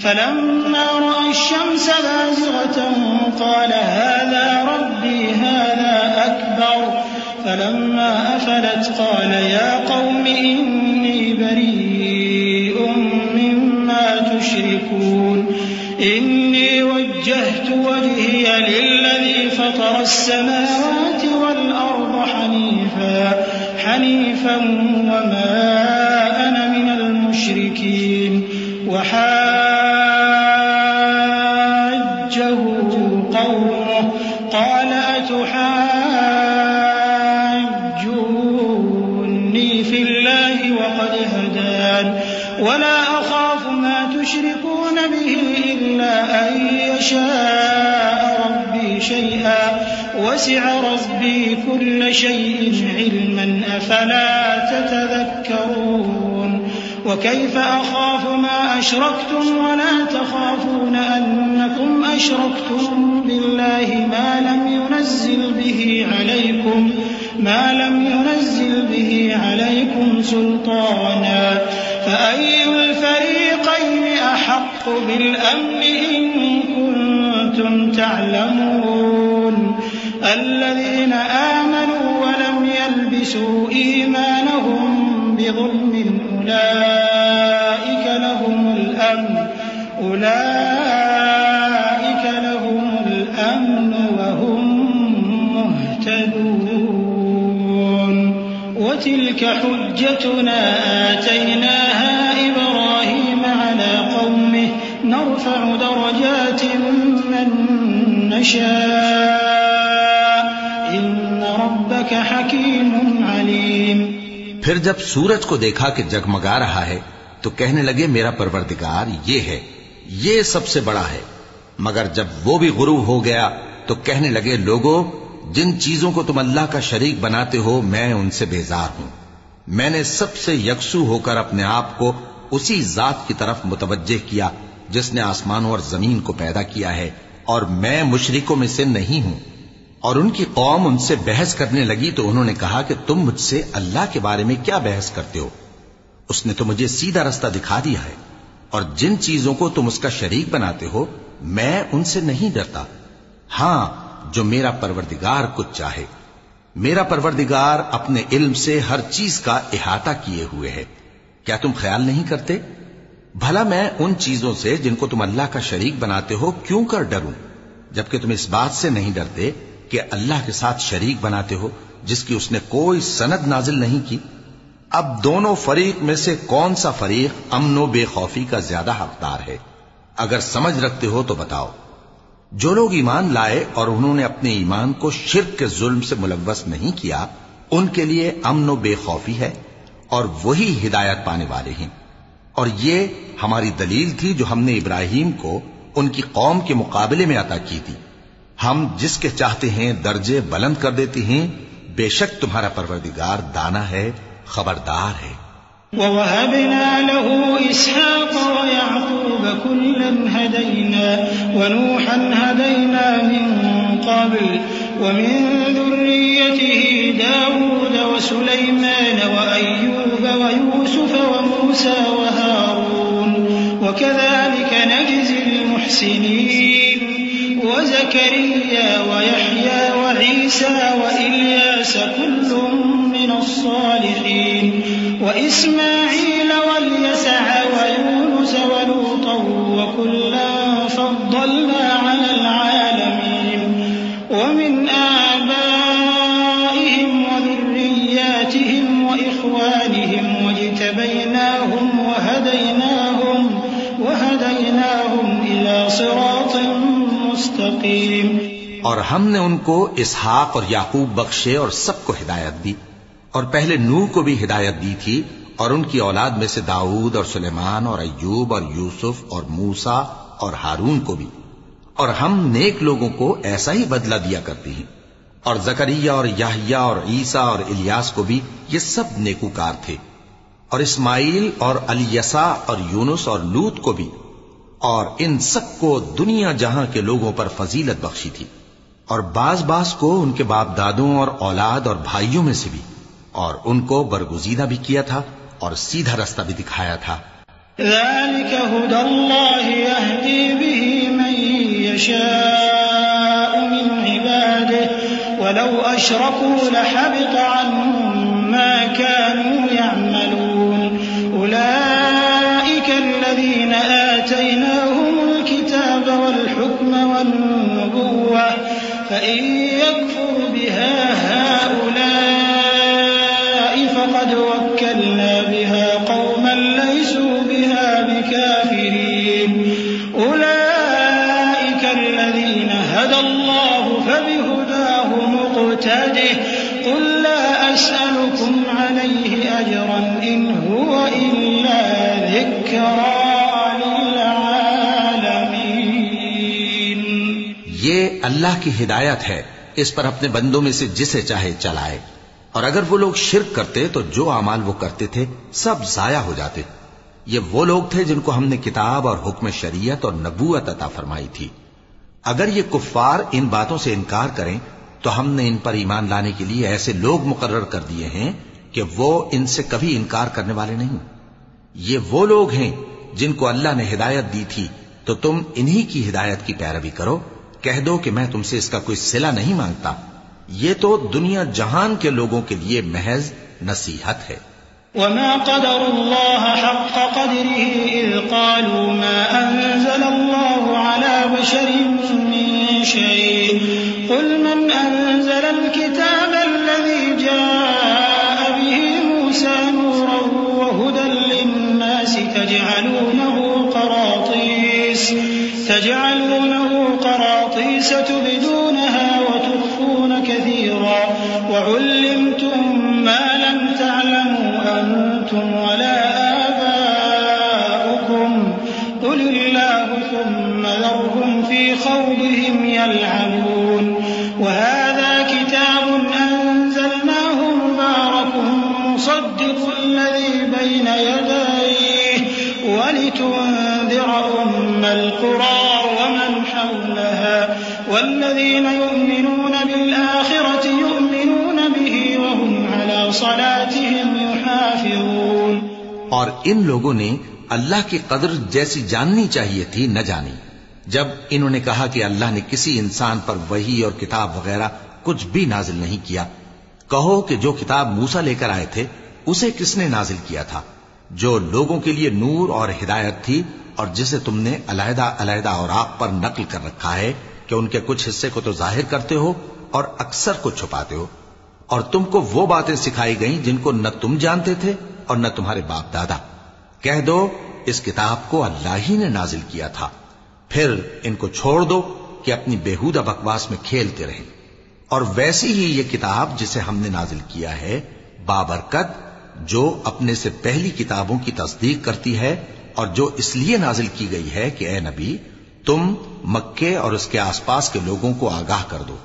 S4: فلما رأى الشمس بازغة قال هذا ربي هذا أكبر. فلما أفلت قال يا قوم إني بريء مما تشركون. إني وجهت وجهي للذي فطر السماوات والأرض حنيفا وما أنا من المشركين. وحاجه قومه قال أتحاجوني في الله وقد هدان ولا أخاف ما تشركون به إلا أن يشاء ربي شيئا وسع ربي كل شيء علما أفلا تتذكرون. وكيف أخاف ما أشركتم ولا تخافون أنكم أشركتم بالله ما لم ينزل به عليكم سلطانا. فأي الفريقين أحق بالأمن إن كنتم تعلمون. الذين آمنوا ولم يلبسوا إيمانهم بظلم أولئك لهم الأمن وهم مهتدون. وتلك حجتنا آتيناها إبراهيم نرفع درجات من نشاء إن ربك حكيم عليم۔
S2: پھر جب سورج کو دیکھا کہ جگمگا رہا ہے تو کہنے لگے میرا پروردگار یہ ہے، یہ سب سے بڑا ہے۔ مگر جب وہ بھی غروب ہو گیا تو کہنے لگے لوگوں، جن چیزوں کو تم اللہ کا شریک بناتے ہو میں ان سے بیزار ہوں۔ میں نے سب سے یکسو ہو کر اپنے آپ کو اسی ذات کی طرف متوجہ کیا جس نے آسمانوں اور زمین کو پیدا کیا ہے، اور میں مشرکوں میں سے نہیں ہوں۔ اور ان کی قوم ان سے بحث کرنے لگی تو انہوں نے کہا کہ تم مجھ سے اللہ کے بارے میں کیا بحث کرتے ہو؟ اس نے تو مجھے سیدھا رستہ دکھا دیا ہے، اور جن چیزوں کو تم اس کا شریک بناتے ہو میں ان سے نہیں ڈرتا، ہاں جو میرا پروردگار کچھ چاہے۔ میرا پروردگار اپنے علم سے ہر چیز کا احاطہ کیے ہوئے ہے۔ کیا تم خیال نہیں کرتے؟ بھلا میں ان چیزوں سے جن کو تم اللہ کا شریک بناتے ہو کیوں کر ڈروں، جبکہ تم اس بات سے نہیں ڈرتے کہ اللہ کے ساتھ شریک بناتے ہو جس کی اس نے کوئی سند نازل نہیں کی۔ اب دونوں فریق میں سے کون سا فریق امن و بے خوفی کا زیادہ حقدار ہے؟ اگر سمجھ رکھتے ہو تو بتاؤ۔ جو لوگ ایمان لائے اور انہوں نے اپنے ایمان کو شرک کے ظلم سے ملوث نہیں کیا ان کے لیے امن و بے خوفی ہے، اور وہی ہدایت پانے والے ہیں۔ اور یہ ہماری دلیل تھی جو ہم نے ابراہیم کو ان کی قوم کے مقابلے میں عطا کی تھی۔ ہم جس کے چاہتے ہیں درجے بلند کر دیتے ہیں، بے شک تمہارا پروردگار دانا ہے، خبردار ہے۔
S4: وَوَهَبْنَا لَهُ إِسْحَاقَ وَيَعْقُوبَ كُلًّا هَدَيْنَا وَنُوحًا هَدَيْنَا مِن قَبْلُ وَمِن ذُرِّيَّتِهِ دَاوُودَ وَسُلَيْمَانَ وَأَيُّوبَ وَيُوسُفَ وَمُوسَى وَهَارُونَ وَكَذَلِكَ نَجْزِي الْمُحْسِنِينَ وَزَكَرِيَّا وَيَحْيَى وَعِيسَى وَإِلْيَاسَ كُلٌّ مِّنَ الصَّالِحِينَ وإسماعيل واليسع ويونس ولوطا وكلا فضلنا على العالمين ومن آبائهم وذرياتهم وإخوانهم واجتبيناهم وهديناهم إلى صراط مستقيم۔
S2: اور ہم نے ان کو اسحاق اور یعقوب بخشے اور سب کو ہدایت دی، اور پہلے نوح کو بھی ہدایت دی تھی، اور ان کی اولاد میں سے داؤد اور سلیمان اور ایوب اور یوسف اور موسیٰ اور ہارون کو بھی، اور ہم نیک لوگوں کو ایسا ہی بدلہ دیا کرتے ہیں۔ اور زکریا اور یحییٰ اور عیسیٰ اور الیاس کو بھی، یہ سب نیکوکار تھے، اور اسماعیل اور الیسع اور یونس اور لوط کو بھی، اور ان سب کو دنیا جہاں کے لوگوں پر فضیلت بخشی تھی، اور بعض کو ان کے باپ دادوں اور اولاد اور بھائیوں میں سے بھی، اور ان کو برگزیدہ بھی کیا تھا اور سیدھا رستہ بھی دکھایا تھا۔
S4: ذلك هدى الله يهدي به من يشاء من عباده ولو أشركوا لحبط عنهم ما كانوا يعملون أولئك الذين آتيناهم الكتاب والحكم والنبوة فإن يكفر بها هؤلاء فقد وكلنا بها قوما ليسوا بها بكافرين أولئك الذين هدى الله فبهداه مقتده قل لا أسألكم عليه أجرا إن هو إلا ذكرى للعالمين۔
S2: یہ اللہ کی ہدایت ہے، اس پر اپنے بندوں میں سے جسے چاہے چلائے، اور اگر وہ لوگ شرک کرتے تو جو اعمال وہ کرتے تھے سب ضائع ہو جاتے۔ یہ وہ لوگ تھے جن کو ہم نے کتاب اور حکم شریعت اور نبوت عطا فرمائی تھی۔ اگر یہ کفار ان باتوں سے انکار کریں تو ہم نے ان پر ایمان لانے کے لیے ایسے لوگ مقرر کر دیے ہیں کہ وہ ان سے کبھی انکار کرنے والے نہیں۔ یہ وہ لوگ ہیں جن کو اللہ نے ہدایت دی تھی، تو تم انہی کی ہدایت کی پیروی کرو۔ کہہ دو کہ میں تم سے اس کا کوئی صلہ نہیں مانگتا، یہ تو دنیا جہان کے لوگوں کے لیے محض نصیحت ہے۔
S4: وما قدر الله حق قدره إذ قالوا ما أنزل الله على بشر من شيء قل من أنزل الكتاب الذي جاء به موسى نورا وهدى للناس تجعلونه قراطيس تجعلونه قراطيس تبدونها وتخفون كثيرا وعلمتم ما لم تعلموا أنتم ولا آباؤكم قل الله ثم ذرهم في خوضهم يلعبون وهذا كتاب أنزلناه مبارك مصدق الذي بين يديه ولتنذر أم القرى ومن حولها والذين يؤمنون بالآخرة يؤمنون به وهم على صلاتهم يحافظون.
S2: اور ان لوگوں نے اللہ کی قدر جیسی جاننی چاہیے تھی نہ جانی. جب انہوں نے کہا کہ اللہ نے کسی انسان پر وحی اور کتاب وغیرہ کچھ بھی نازل نہیں کیا، کہو کہ جو کتاب موسیٰ لے کر آئے تھے اسے کس نے نازل کیا تھا، جو لوگوں کے لیے نور اور ہدایت تھی، اور جسے تم نے علیحدہ علیحدہ اوراق پر نقل کر رکھا ہے کہ ان کے کچھ حصے کو تو ظاہر کرتے ہو اور اکثر کو چھپاتے ہو. اور تم کو وہ باتیں سکھائی گئیں جن کو نہ تم جانتے تھے اور نہ تمہارے باپ دادا. کہہ دو اس کتاب کو اللہ ہی نے نازل کیا تھا، پھر ان کو چھوڑ دو کہ اپنی بیہودہ بکواس میں کھیلتے رہیں. اور ویسی ہی یہ کتاب جسے ہم نے نازل کیا ہے بابرکت، جو اپنے سے پہلی کتابوں کی تصدیق کرتی ہے، اور جو اس لیے نازل کی گئی ہے کہ اے نبی تم مکے اور اس کے آس پاس کے لوگوں کو آگاہ کر دو.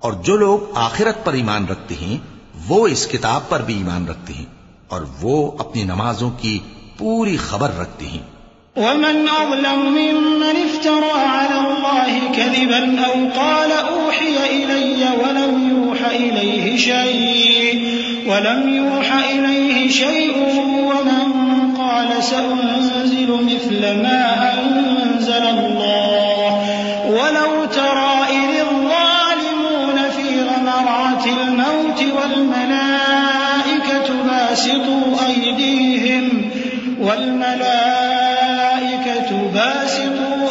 S2: اور جو لوگ آخرت پر ایمان رکھتے ہیں وہ اس کتاب پر بھی ایمان رکھتے ہیں، اور وہ اپنی نمازوں کی پوری خبر رکھتے ہیں.
S4: ومن أظلم ممن افترى على الله كذبا أو قال أوحي إلي ولم يوح إليه شيء ومن قال سأنزل مثل ما أنزل الله ولو ترى إذ الظالمون في غمرات الموت والملائكة باسطوا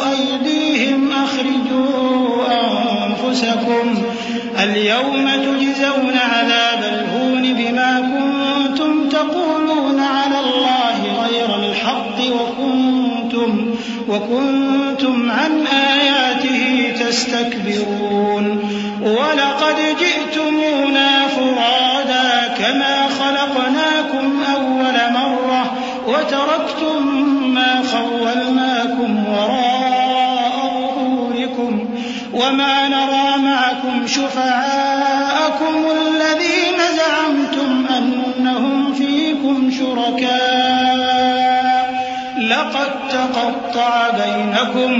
S4: أيديهم أخرجوا أنفسكم اليوم تجزون عذاب الهون بما كنتم تقولون على الله غير الحق وكنتم عن آياته تستكبرون ولقد جئتمونا فرادا كما خلقناكم أول مرة وتركتم ما خولناكم وراء ظهوركم وما نرى معكم شفعاءكم الذين زعمتم أنهم فيكم شركاء لقد تقطع بينكم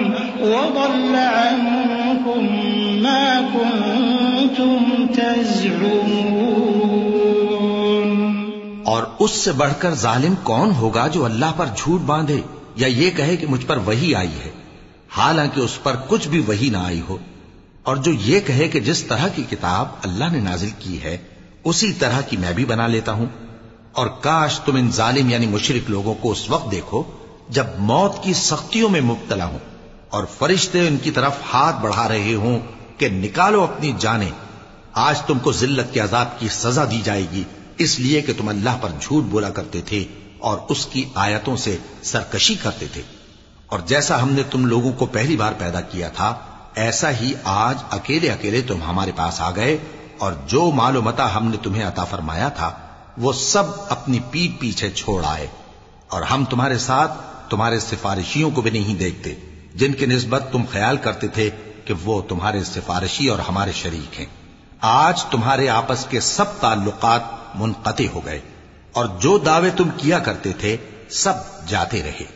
S4: وضل عنكم ما كنتم تزعمون.
S2: اور اس سے بڑھ کر ظالم کون ہوگا جو اللہ پر جھوٹ باندھے یا یہ کہے کہ مجھ پر وحی آئی ہے حالانکہ اس پر کچھ بھی وحی نہ آئی ہو، اور جو یہ کہے کہ جس طرح کی کتاب اللہ نے نازل کی ہے اسی طرح کی میں بھی بنا لیتا ہوں. اور کاش تم ان ظالم یعنی مشرک لوگوں کو اس وقت دیکھو جب موت کی سختیوں میں مبتلا ہوں اور فرشتے ان کی طرف ہاتھ بڑھا رہے ہوں کہ نکالو اپنی جانیں، آج تم کو ذلت کے عذاب کی سزا دی جائے گی اس لیے کہ تم اللہ پر جھوٹ بولا کرتے تھے اور اس کی آیتوں سے سرکشی کرتے تھے. اور جیسا ہم نے تم لوگوں کو پہلی بار پیدا کیا تھا ایسا ہی آج اکیلے اکیلے تم ہمارے پاس آ گئے، اور جو مال و متاع ہم نے تمہیں عطا فرمایا تھا وہ سب اپنی پیٹھ پیچھے چھوڑ آئے، اور ہم تمہارے ساتھ تمہارے سفارشیوں کو بھی نہیں دیکھتے جن کی نسبت تم خیال کرتے تھے کہ وہ تمہارے سفارشی اور ہمارے شریک ہیں. آج تمہارے آپس کے سب تعلقات منقطع ہو گئے اور جو دعوے تم کیا کرتے تھے سب جاتے رہے.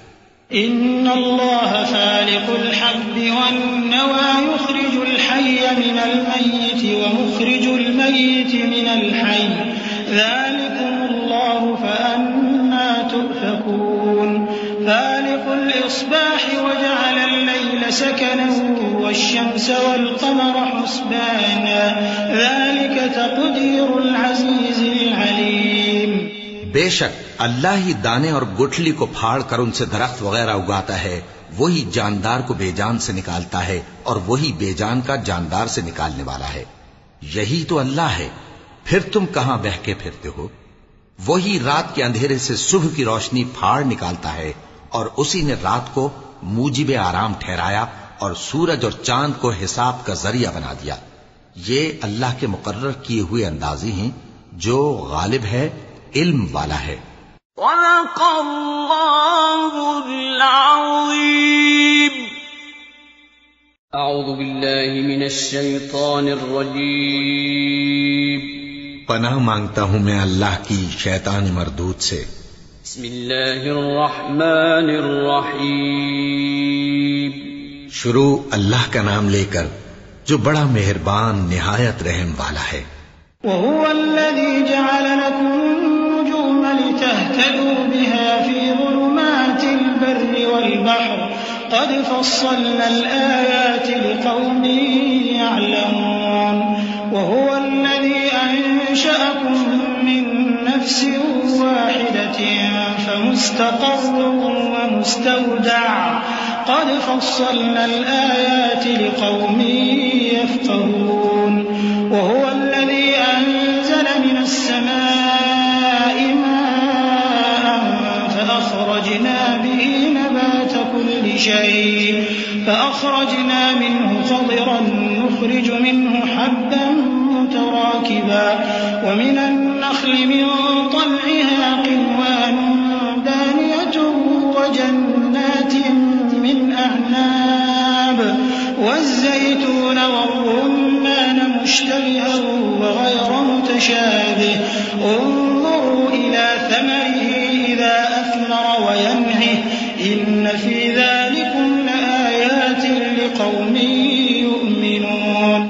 S4: ان اللہ فالق الحب والنوى يخرج الحي من الميت ومخرج الميت من الحي ذلكم الله فأنا تؤفكون. فالق الإصباح وجعل الليل سكنا والشمس والقمر حسبانا ذلك تقدير العزيز العليم.
S2: بے شک اللہ ہی دانے اور گٹھلی کو پھاڑ کر ان سے درخت وغیرہ اگاتا ہے، وہی جاندار کو بے جان سے نکالتا ہے اور وہی بے جان کا جاندار سے نکالنے والا ہے. یہی تو اللہ ہے، پھر تم کہاں بہہ کے پھرتے ہو؟ وہی رات کے اندھیرے سے صبح کی روشنی پھاڑ نکالتا ہے، اور اسی نے رات کو موجب آرام ٹھہرایا اور سورج اور چاند کو حساب کا ذریعہ بنا دیا. یہ اللہ کے مقرر کیے ہوئے اندازے ہیں جو غالب ہے، علم والا ہے.
S1: صدق اللہ العظیم. اعوذ باللہ من الشیطان الرجیم.
S2: پناہ مانگتا ہوں میں اللہ کی شیطان مردود سے.
S1: بسم اللہ الرحمن الرحیم.
S2: شروع اللہ کا نام لے کر جو بڑا مہربان نہایت رحم والا ہے.
S4: وهو الذي جعل لكم النجوم لتهتدوا بها في ظلمات البر والبحر قد فصلنا الآيات لقوم يعلمون. وهو الذي أنشأكم من نفس واحدة فمستقر ومستودع قد فصلنا الآيات لقوم يفقهون. وهو الذي أنزل من السماء ماء فأخرجنا به نبات كل شيء فأخرجنا منه خضرا نخرج منه حبا متراكبا ومن النخل من طلعها قنوان دانية وجنات من أعناب والزيتون والرمان مشتبها وغير متشابه انظروا إلى ثمره إذا أثمر وينعه إن في ذلكم لآيات لقوم يؤمنون.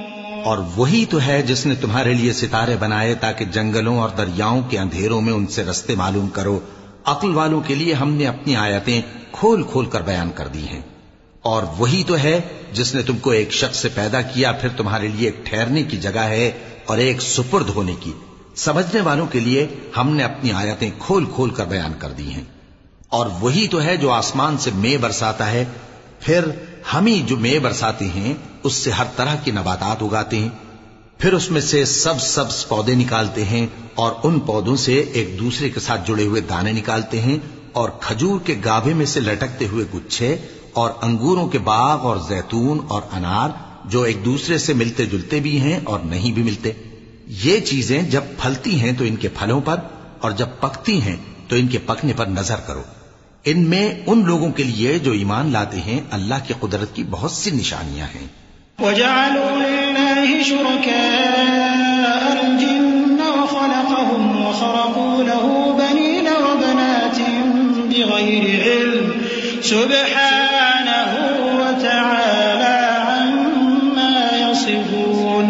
S2: اور وہی تو ہے جس نے تمہارے لیے ستارے بنائے تاکہ جنگلوں اور دریاؤں کے اندھیروں میں ان سے رستے معلوم کرو. عقل والوں کے لیے ہم نے اپنی آیتیں کھول کھول کر بیان کر دی ہیں. اور وہی تو ہے جس نے تم کو ایک شخص سے پیدا کیا، پھر تمہارے لیے ایک ٹھہرنے کی جگہ ہے اور ایک سپرد ہونے کی. سمجھنے والوں کے لیے ہم نے اپنی آیتیں کھول کھول کر بیان کر دی ہیں. اور وہی تو ہے جو آسمان سے مے برساتا ہے، پھر ہم ہی جو مے برساتے ہیں اس سے ہر طرح کی نباتات اگاتے ہیں، پھر اس میں سے سبز پودے نکالتے ہیں اور ان پودوں سے ایک دوسرے کے ساتھ جڑے ہوئے دانے نکالتے ہیں، اور کھجور کے گابھے میں سے لٹکتے ہوئے گچھے، اور انگوروں کے باغ اور زیتون اور انار جو ایک دوسرے سے ملتے جلتے بھی ہیں اور نہیں بھی ملتے. یہ چیزیں جب پھلتی ہیں تو ان کے پھلوں پر، اور جب پکتی ہیں تو ان کے پکنے پر نظر کرو. ان میں ان لوگوں کے لیے جو ایمان لاتے ہیں اللہ کی قدرت کی بہت سی نشانیاں ہیں.
S4: وَجَعَلُوا لِلَّهِ شُرَكَاءَ الْجِنَّ وَخَلَقَهُمْ وَخَرَقُوا لَهُ بَنِينَ وَبَنَاتٍ بِغَيْرِ عِلْمٍ سُبْحَانَهُ وَتَعَالَى عَمَّا يَصِفُونَ.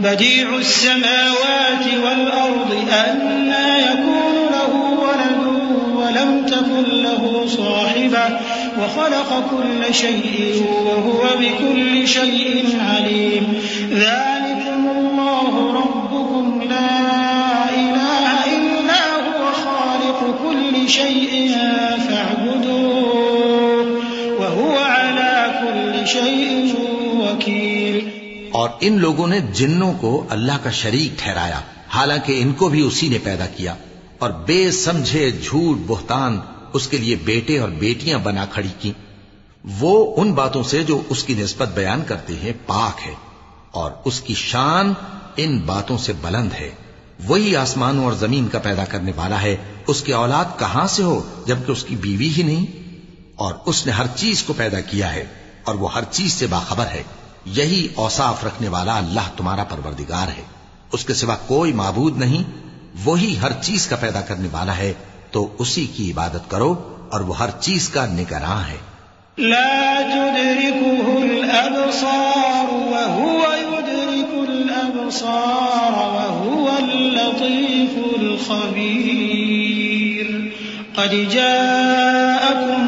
S4: بَدِيعُ السَّمَاوَاتِ وَالْأَرْضِ أَنَّىٰ يَكُونُ لَهُ وَلَدٌ وَلَمْ تَكُن لَّهُ صَاحِبَةٌ وخلق كل شيء وهو بكل شيء عليم. ذلكم الله ربكم لا إله إلا هو خالق كل شيء فاعبدوه وهو على كل شيء وكيل.
S2: اور ان لوگوں نے جنوں کو اللہ کا شریک ٹھہرایا حالانکہ ان کو بھی اسی نے پیدا کیا، اور بے سمجھے جھوٹ بہتان اس کے لیے بیٹے اور بیٹیاں بنا کھڑی کی. وہ ان باتوں سے جو اس کی نسبت بیان کرتے ہیں پاک ہے، اور اس کی شان ان باتوں سے بلند ہے. وہی آسمانوں اور زمین کا پیدا کرنے والا ہے. اس کی اولاد کہاں سے ہو جبکہ اس کی بیوی ہی نہیں؟ اور اس نے ہر چیز کو پیدا کیا ہے اور وہ ہر چیز سے باخبر ہے. یہی اوصاف رکھنے والا اللہ تمہارا پروردگار ہے، اس کے سوا کوئی معبود نہیں. وہی ہر چیز کا پیدا کرنے والا ہے تو اسی کی عبادت کرو، اور وہ ہر چیز کا نگراں ہے.
S4: لا تدركه الأبصار وهو يدرك الأبصار وهو اللطيف الخبير. قد جاءكم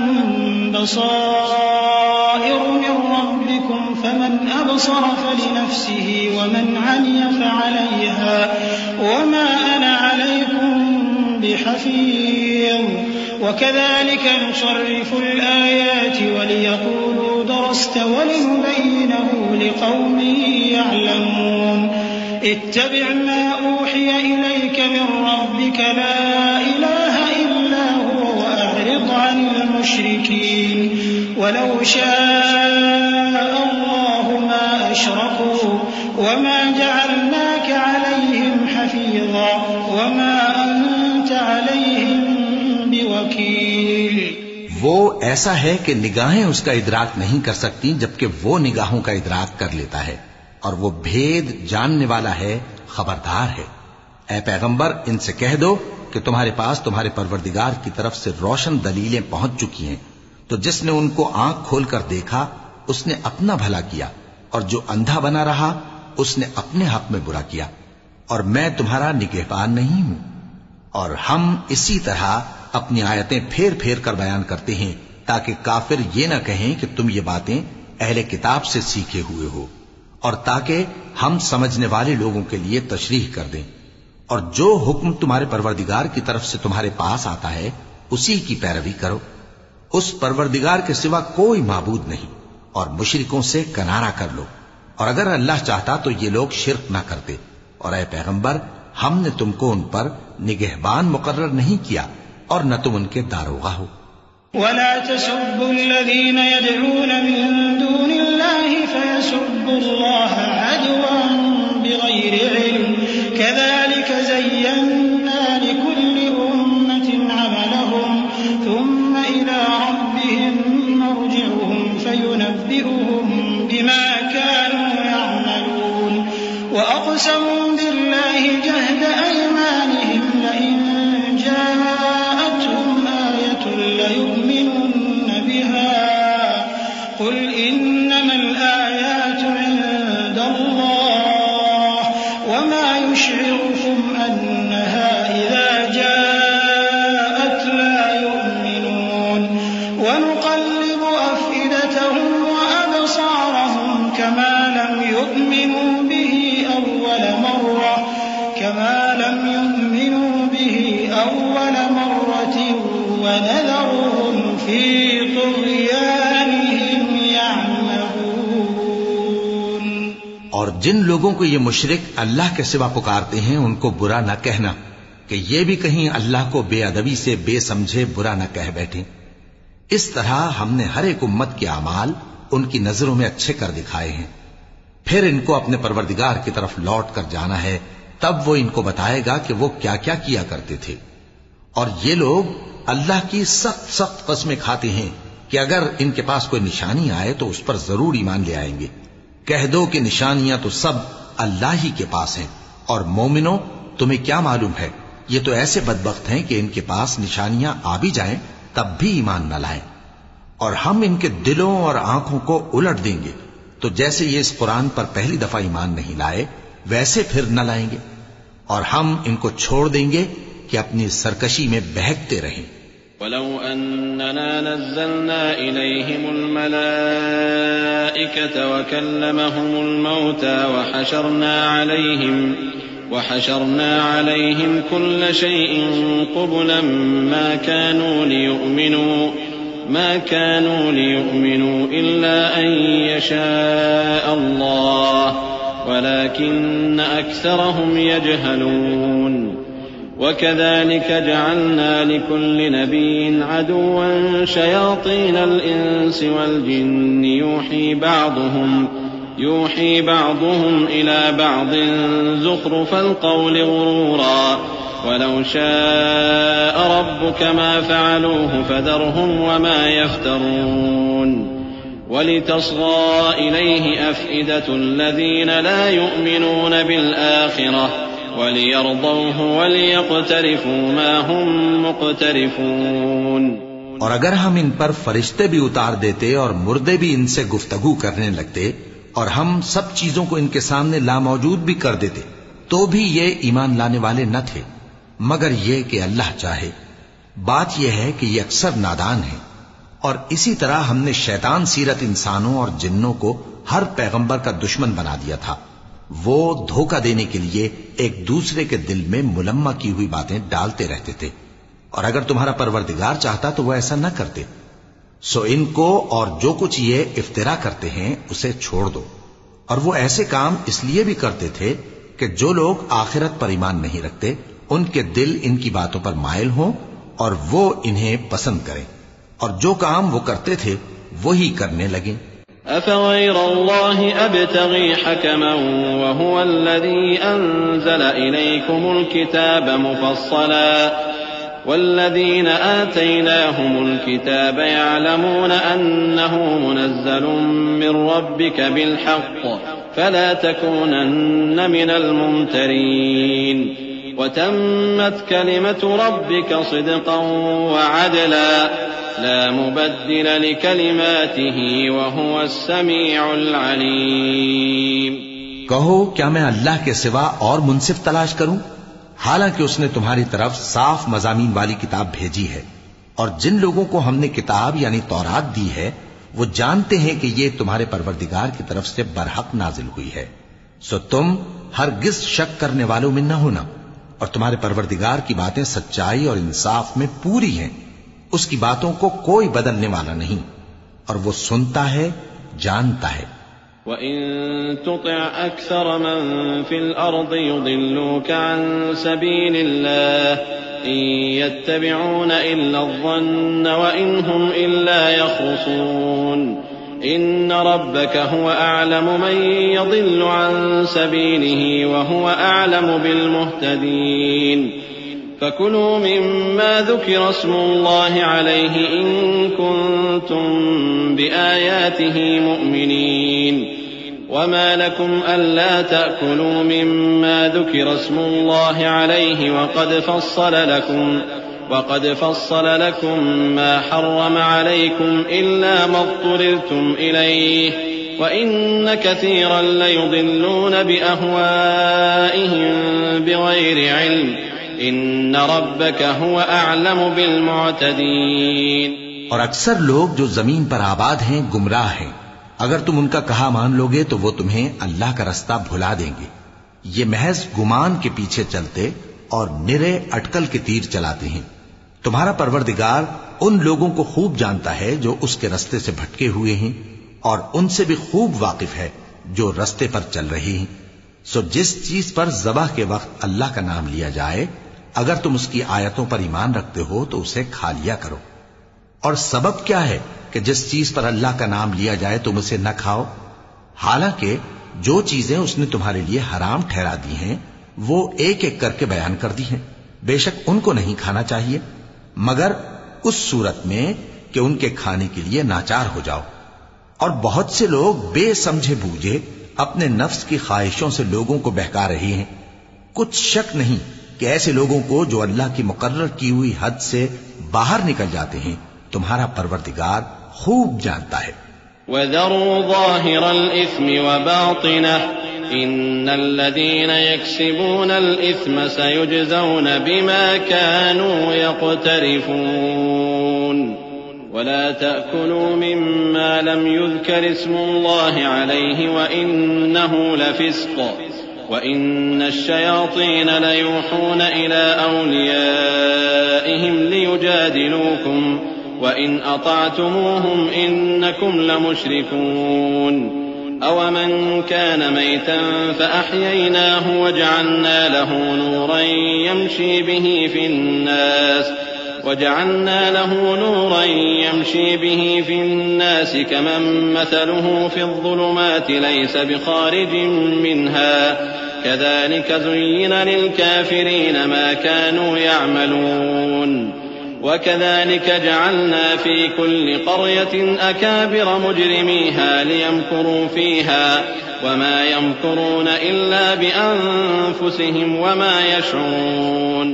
S4: بصائر من ربكم فمن أبصر فلنفسه ومن عمي فعليها وما أنا عليكم بحفيظ. وكذلك نصرف الآيات وليقولوا درست ولنبينه لقوم يعلمون. اتبع ما أوحي إليك من ربك لا إله إلا هو وأعرض عن المشركين. ولو شاء الله ما أشركوا وما جعلناك عليهم حفيظا وما أنت عليهم بوكيل.
S2: وہ ایسا ہے کہ نگاہیں اس کا ادراک نہیں کر سکتی جبکہ وہ نگاہوں کا ادراک کر لیتا ہے، اور وہ بھید جاننے والا ہے، خبردار ہے. اے پیغمبر ان سے کہہ دو کہ تمہارے پاس تمہارے پروردگار کی طرف سے روشن دلیلیں پہنچ چکی ہیں، تو جس نے ان کو آنکھ کھول کر دیکھا اس نے اپنا بھلا کیا، اور جو اندھا بنا رہا اس نے اپنے حق میں برا کیا، اور میں تمہارا نگہبان نہیں ہوں. اور ہم اسی طرح اپنی آیتیں پھیر پھیر کر بیان کرتے ہیں تاکہ کافر یہ نہ کہیں کہ تم یہ باتیں اہل کتاب سے سیکھے ہوئے ہو، اور تاکہ ہم سمجھنے والے لوگوں کے لیے تشریح کر دیں. اور جو حکم تمہارے پروردگار کی طرف سے تمہارے پاس آتا ہے اسی کی پیروی کرو. اس پروردگار کے سوا کوئی معبود نہیں، اور مشرکوں سے کنارہ کر لو. اور اگر اللہ چاہتا تو یہ لوگ شرک نہ کرتے. اور اے پیغمبر ہم نے تم کو ان پر نگہبان مقرر نہیں کیا اور نہ تم ان کے داروغہ ہو.
S4: ولا تسبوا الذين يدعون من دون الله فيسبوا الله عدوا بغير علم كذلك زينا لكل أمة عملهم ثم إلى ربهم مرجعهم فينبئهم بما كانوا يعملون. وأقسموا بالله جهد أيمانهم لئن جاءتهم آية ليؤمنن بها قل إنما الآيات عند الله وما يشعركم أنها إذا جاءت لا يؤمنون. ونقلب أفئدتهم وأبصارهم كما لم يؤمنوا به أول مرة ونذرهم في طغيانهم يعمهون.
S2: اور جن لوگوں کو یہ مشرک اللہ کے سوا پکارتے ہیں ان کو برا نہ کہنا کہ یہ بھی کہیں اللہ کو بے ادبی سے بے سمجھے برا نہ کہہ بیٹھیں. اس طرح ہم نے ہر ایک امت کے اعمال ان کی نظروں میں اچھے کر دکھائے ہیں. پھر ان کو اپنے پروردگار کی طرف لوٹ کر جانا ہے، تب وہ ان کو بتائے گا کہ وہ کیا کیا کیا کرتے تھے. اور یہ لوگ اللہ کی سخت سخت قسمیں کھاتے ہیں کہ اگر ان کے پاس کوئی نشانی آئے تو اس پر ضرور ایمان لے آئیں گے. کہہ دو کہ نشانیاں تو سب اللہ ہی کے پاس ہیں، اور مومنوں تمہیں کیا معلوم ہے یہ تو ایسے بدبخت ہیں کہ ان کے پاس نشانیاں آ بھی جائیں تب بھی ایمان نہ لائیں. اور ہم ان کے دلوں اور آنکھوں کو الٹ دیں گے، تو جیسے یہ اس قرآن پر پہلی دفعہ ایمان نہیں لائے ویسے پھر نہ لائیں گے. اور ہم ان کو چھوڑ دیں گے کہ اپنی سرکشی میں بہکتے رہیں.
S3: وَلَوْ أَنَّنَا نَزَّلْنَا إِلَيْهِمُ الْمَلَائِكَةَ وَكَلَّمَهُمُ الْمَوْتَى وَحَشَرْنَا عَلَيْهِمْ كُلَّ شَيْءٍ قُبُلًا ما كانوا ليؤمنوا إلا أن يشاء الله ولكن أكثرهم يجهلون. وكذلك جعلنا لكل نبي عدوا شياطين الإنس والجن يوحي بعضهم إلى بعض زخرف القول غرورا ولو شاء ربك ما فعلوه فذرهم وما يفترون. ولتصغى إليه أفئدة الذين لا يؤمنون بالآخرة وليرضوه وليقترفوا ما هم مقترفون.
S2: اور اگر ہم ان پر فرشتے بھی اتار دیتے اور مردے بھی ان سے گفتگو کرنے لگتے اور ہم سب چیزوں کو ان کے سامنے لاموجود بھی کر دیتے تو بھی یہ ایمان لانے والے نہ تھے مگر یہ کہ اللہ چاہے. بات یہ ہے کہ یہ اکثر نادان ہیں. اور اسی طرح ہم نے شیطان سیرت انسانوں اور جنوں کو ہر پیغمبر کا دشمن بنا دیا تھا. وہ دھوکہ دینے کے لیے ایک دوسرے کے دل میں ملمہ کی ہوئی باتیں ڈالتے رہتے تھے. اور اگر تمہارا پروردگار چاہتا تو وہ ایسا نہ کرتے. سو ان کو اور جو کچھ یہ افترا کرتے ہیں اسے چھوڑ دو. اور وہ ایسے کام اس لیے بھی کرتے تھے کہ جو لوگ آخرت پر ایمان نہیں رکھتے ان کے دل ان کی باتوں پر مائل ہوں اور وہ انہیں پسند کریں. اور جو کام وہ کرتے تھے وہی کرنے لگیں۔
S3: أفغير الله أبتغي حكما وهو الذي أنزل إليكم الكتاب مفصلا والذين آتيناهم الكتاب يعلمون أنه منزل من ربك بالحق فلا تكونن من الممترين وتمت كلمة ربك صدقا وعدلا لا مبدل لكلماته وهو السميع العليم۔
S2: کہو کیا میں اللہ کے سوا اور منصف تلاش کروں، حالانکہ اس نے تمہاری طرف صاف مضامین والی کتاب بھیجی ہے، اور جن لوگوں کو ہم نے کتاب یعنی تورات دی ہے وہ جانتے ہیں کہ یہ تمہارے پروردگار کی طرف سے برحق نازل ہوئی ہے، سو تم ہرگز شک کرنے والوں میں نہ ہونا، اور تمہارے پروردگار کی باتیں سچائی اور انصاف میں پوری ہیں، اس کی باتوں کو کوئی بدلنے والا نہیں، اور وہ سنتا ہے جانتا ہے۔
S3: وَإِن تُطِعْ أَكْثَرَ مَن فِي الْأَرْضِ يُضِلُّوكَ عَن سَبِيلِ اللَّهِ إِن يَتَّبِعُونَ إِلَّا الظَّنَّ وَإِنْ هُمْ إِلَّا يَخْرُصُونَ إِنَّ رَبَّكَ هُوَ أَعْلَمُ مَن يَضِلُّ عَن سَبِيلِهِ وَهُوَ أَعْلَمُ بِالْمُهْتَدِينَ فَكُلُوا مِمَّا ذُكِرَ اسْمُ اللَّهِ عَلَيْهِ إِن كُنتُم بِآيَاتِهِ مُؤْمِنِينَ وَمَا لَكُمْ أَلَّا تَأْكُلُوا مِمَّا ذُكِرَ اسْمُ اللَّهِ عَلَيْهِ وَقَدْ فَصَّلَ لَكُم مَّا حَرَّمَ عَلَيْكُمْ إِلَّا مَا اضْطُرِرْتُمْ إِلَيْهِ وَإِنَّ كَثِيرًا لَّيُضِلُّونَ بِأَهْوَائِهِم بِغَيْرِ عِلْمٍ ان ربک هو اعلم بالمعتدین۔
S2: اور اکثر لوگ جو زمین پر آباد ہیں گمراہ ہیں، اگر تم ان کا کہا مان لوگے تو وہ تمہیں اللہ کا رستہ بھلا دیں گے، یہ محض گمان کے پیچھے چلتے اور نرے اٹکل کے تیر چلاتے ہیں۔ تمہارا پروردگار ان لوگوں کو خوب جانتا ہے جو اس کے رستے سے بھٹکے ہوئے ہیں، اور ان سے بھی خوب واقف ہے جو رستے پر چل رہے ہیں۔ سو جس چیز پر ذبح کے وقت اللہ کا نام لیا جائے، اگر تم اس کی آیتوں پر ایمان رکھتے ہو تو اسے کھا لیا کرو۔ اور سبب کیا ہے کہ جس چیز پر اللہ کا نام لیا جائے تم اسے نہ کھاؤ، حالانکہ جو چیزیں اس نے تمہارے لیے حرام ٹھہرا دی ہیں وہ ایک ایک کر کے بیان کر دی ہیں، بے شک ان کو نہیں کھانا چاہیے مگر اس صورت میں کہ ان کے کھانے کے لیے ناچار ہو جاؤ۔ اور بہت سے لوگ بے سمجھے بوجھے اپنے نفس کی خواہشوں سے لوگوں کو بہکا رہے ہیں۔ کچھ شک نہیں کہ ایسے لوگوں کو جو اللہ کی مقرر کی ہوئی حد سے باہر نکل جاتے ہیں تمہارا پروردگار خوب جانتا ہے۔
S3: وَذَرُوا ظَاهِرَ الْإِثْمِ وَبَاطِنَهُ إِنَّ الَّذِينَ يَكْسِبُونَ الْإِثْمَ سَيُجْزَوْنَ بِمَا كَانُوا يَقْتَرِفُونَ وَلَا تَأْكُلُوا مِمَّا لَمْ يُذْكَرِ اسْمُ اللَّهِ عَلَيْهِ وَإِنَّهُ لَفِسْقٌ وَإِنَّ الشَّيَاطِينَ لَيُوحُونَ إِلَىٰ أَوْلِيَائِهِمْ لِيُجَادِلُوكُمْ وَإِنْ أَطَعْتُمُوهُمْ إِنَّكُمْ لَمُشْرِكُونَ أَوَمَنْ كَانَ مَيْتًا فَأَحْيَيْنَاهُ وَجَعَلْنَا لَهُ نُورًا يَمْشِي بِهِ فِي النَّاسِ كَمَن مَّثَلُهُ فِي الظُّلُمَاتِ لَيْسَ بِخَارِجٍ مِّنْهَا كَذَلِكَ زُيِّنَ لِلْكَافِرِينَ مَا كَانُوا يَعْمَلُونَ وَكَذَلِكَ جَعَلْنَا فِي كُلِّ قَرْيَةٍ أَكَابِرَ مُجْرِمِيهَا لِيَمْكُرُوا فِيهَا وَمَا يَمْكُرُونَ إِلَّا بِأَنفُسِهِمْ وَمَا يَشْعُرُونَ۔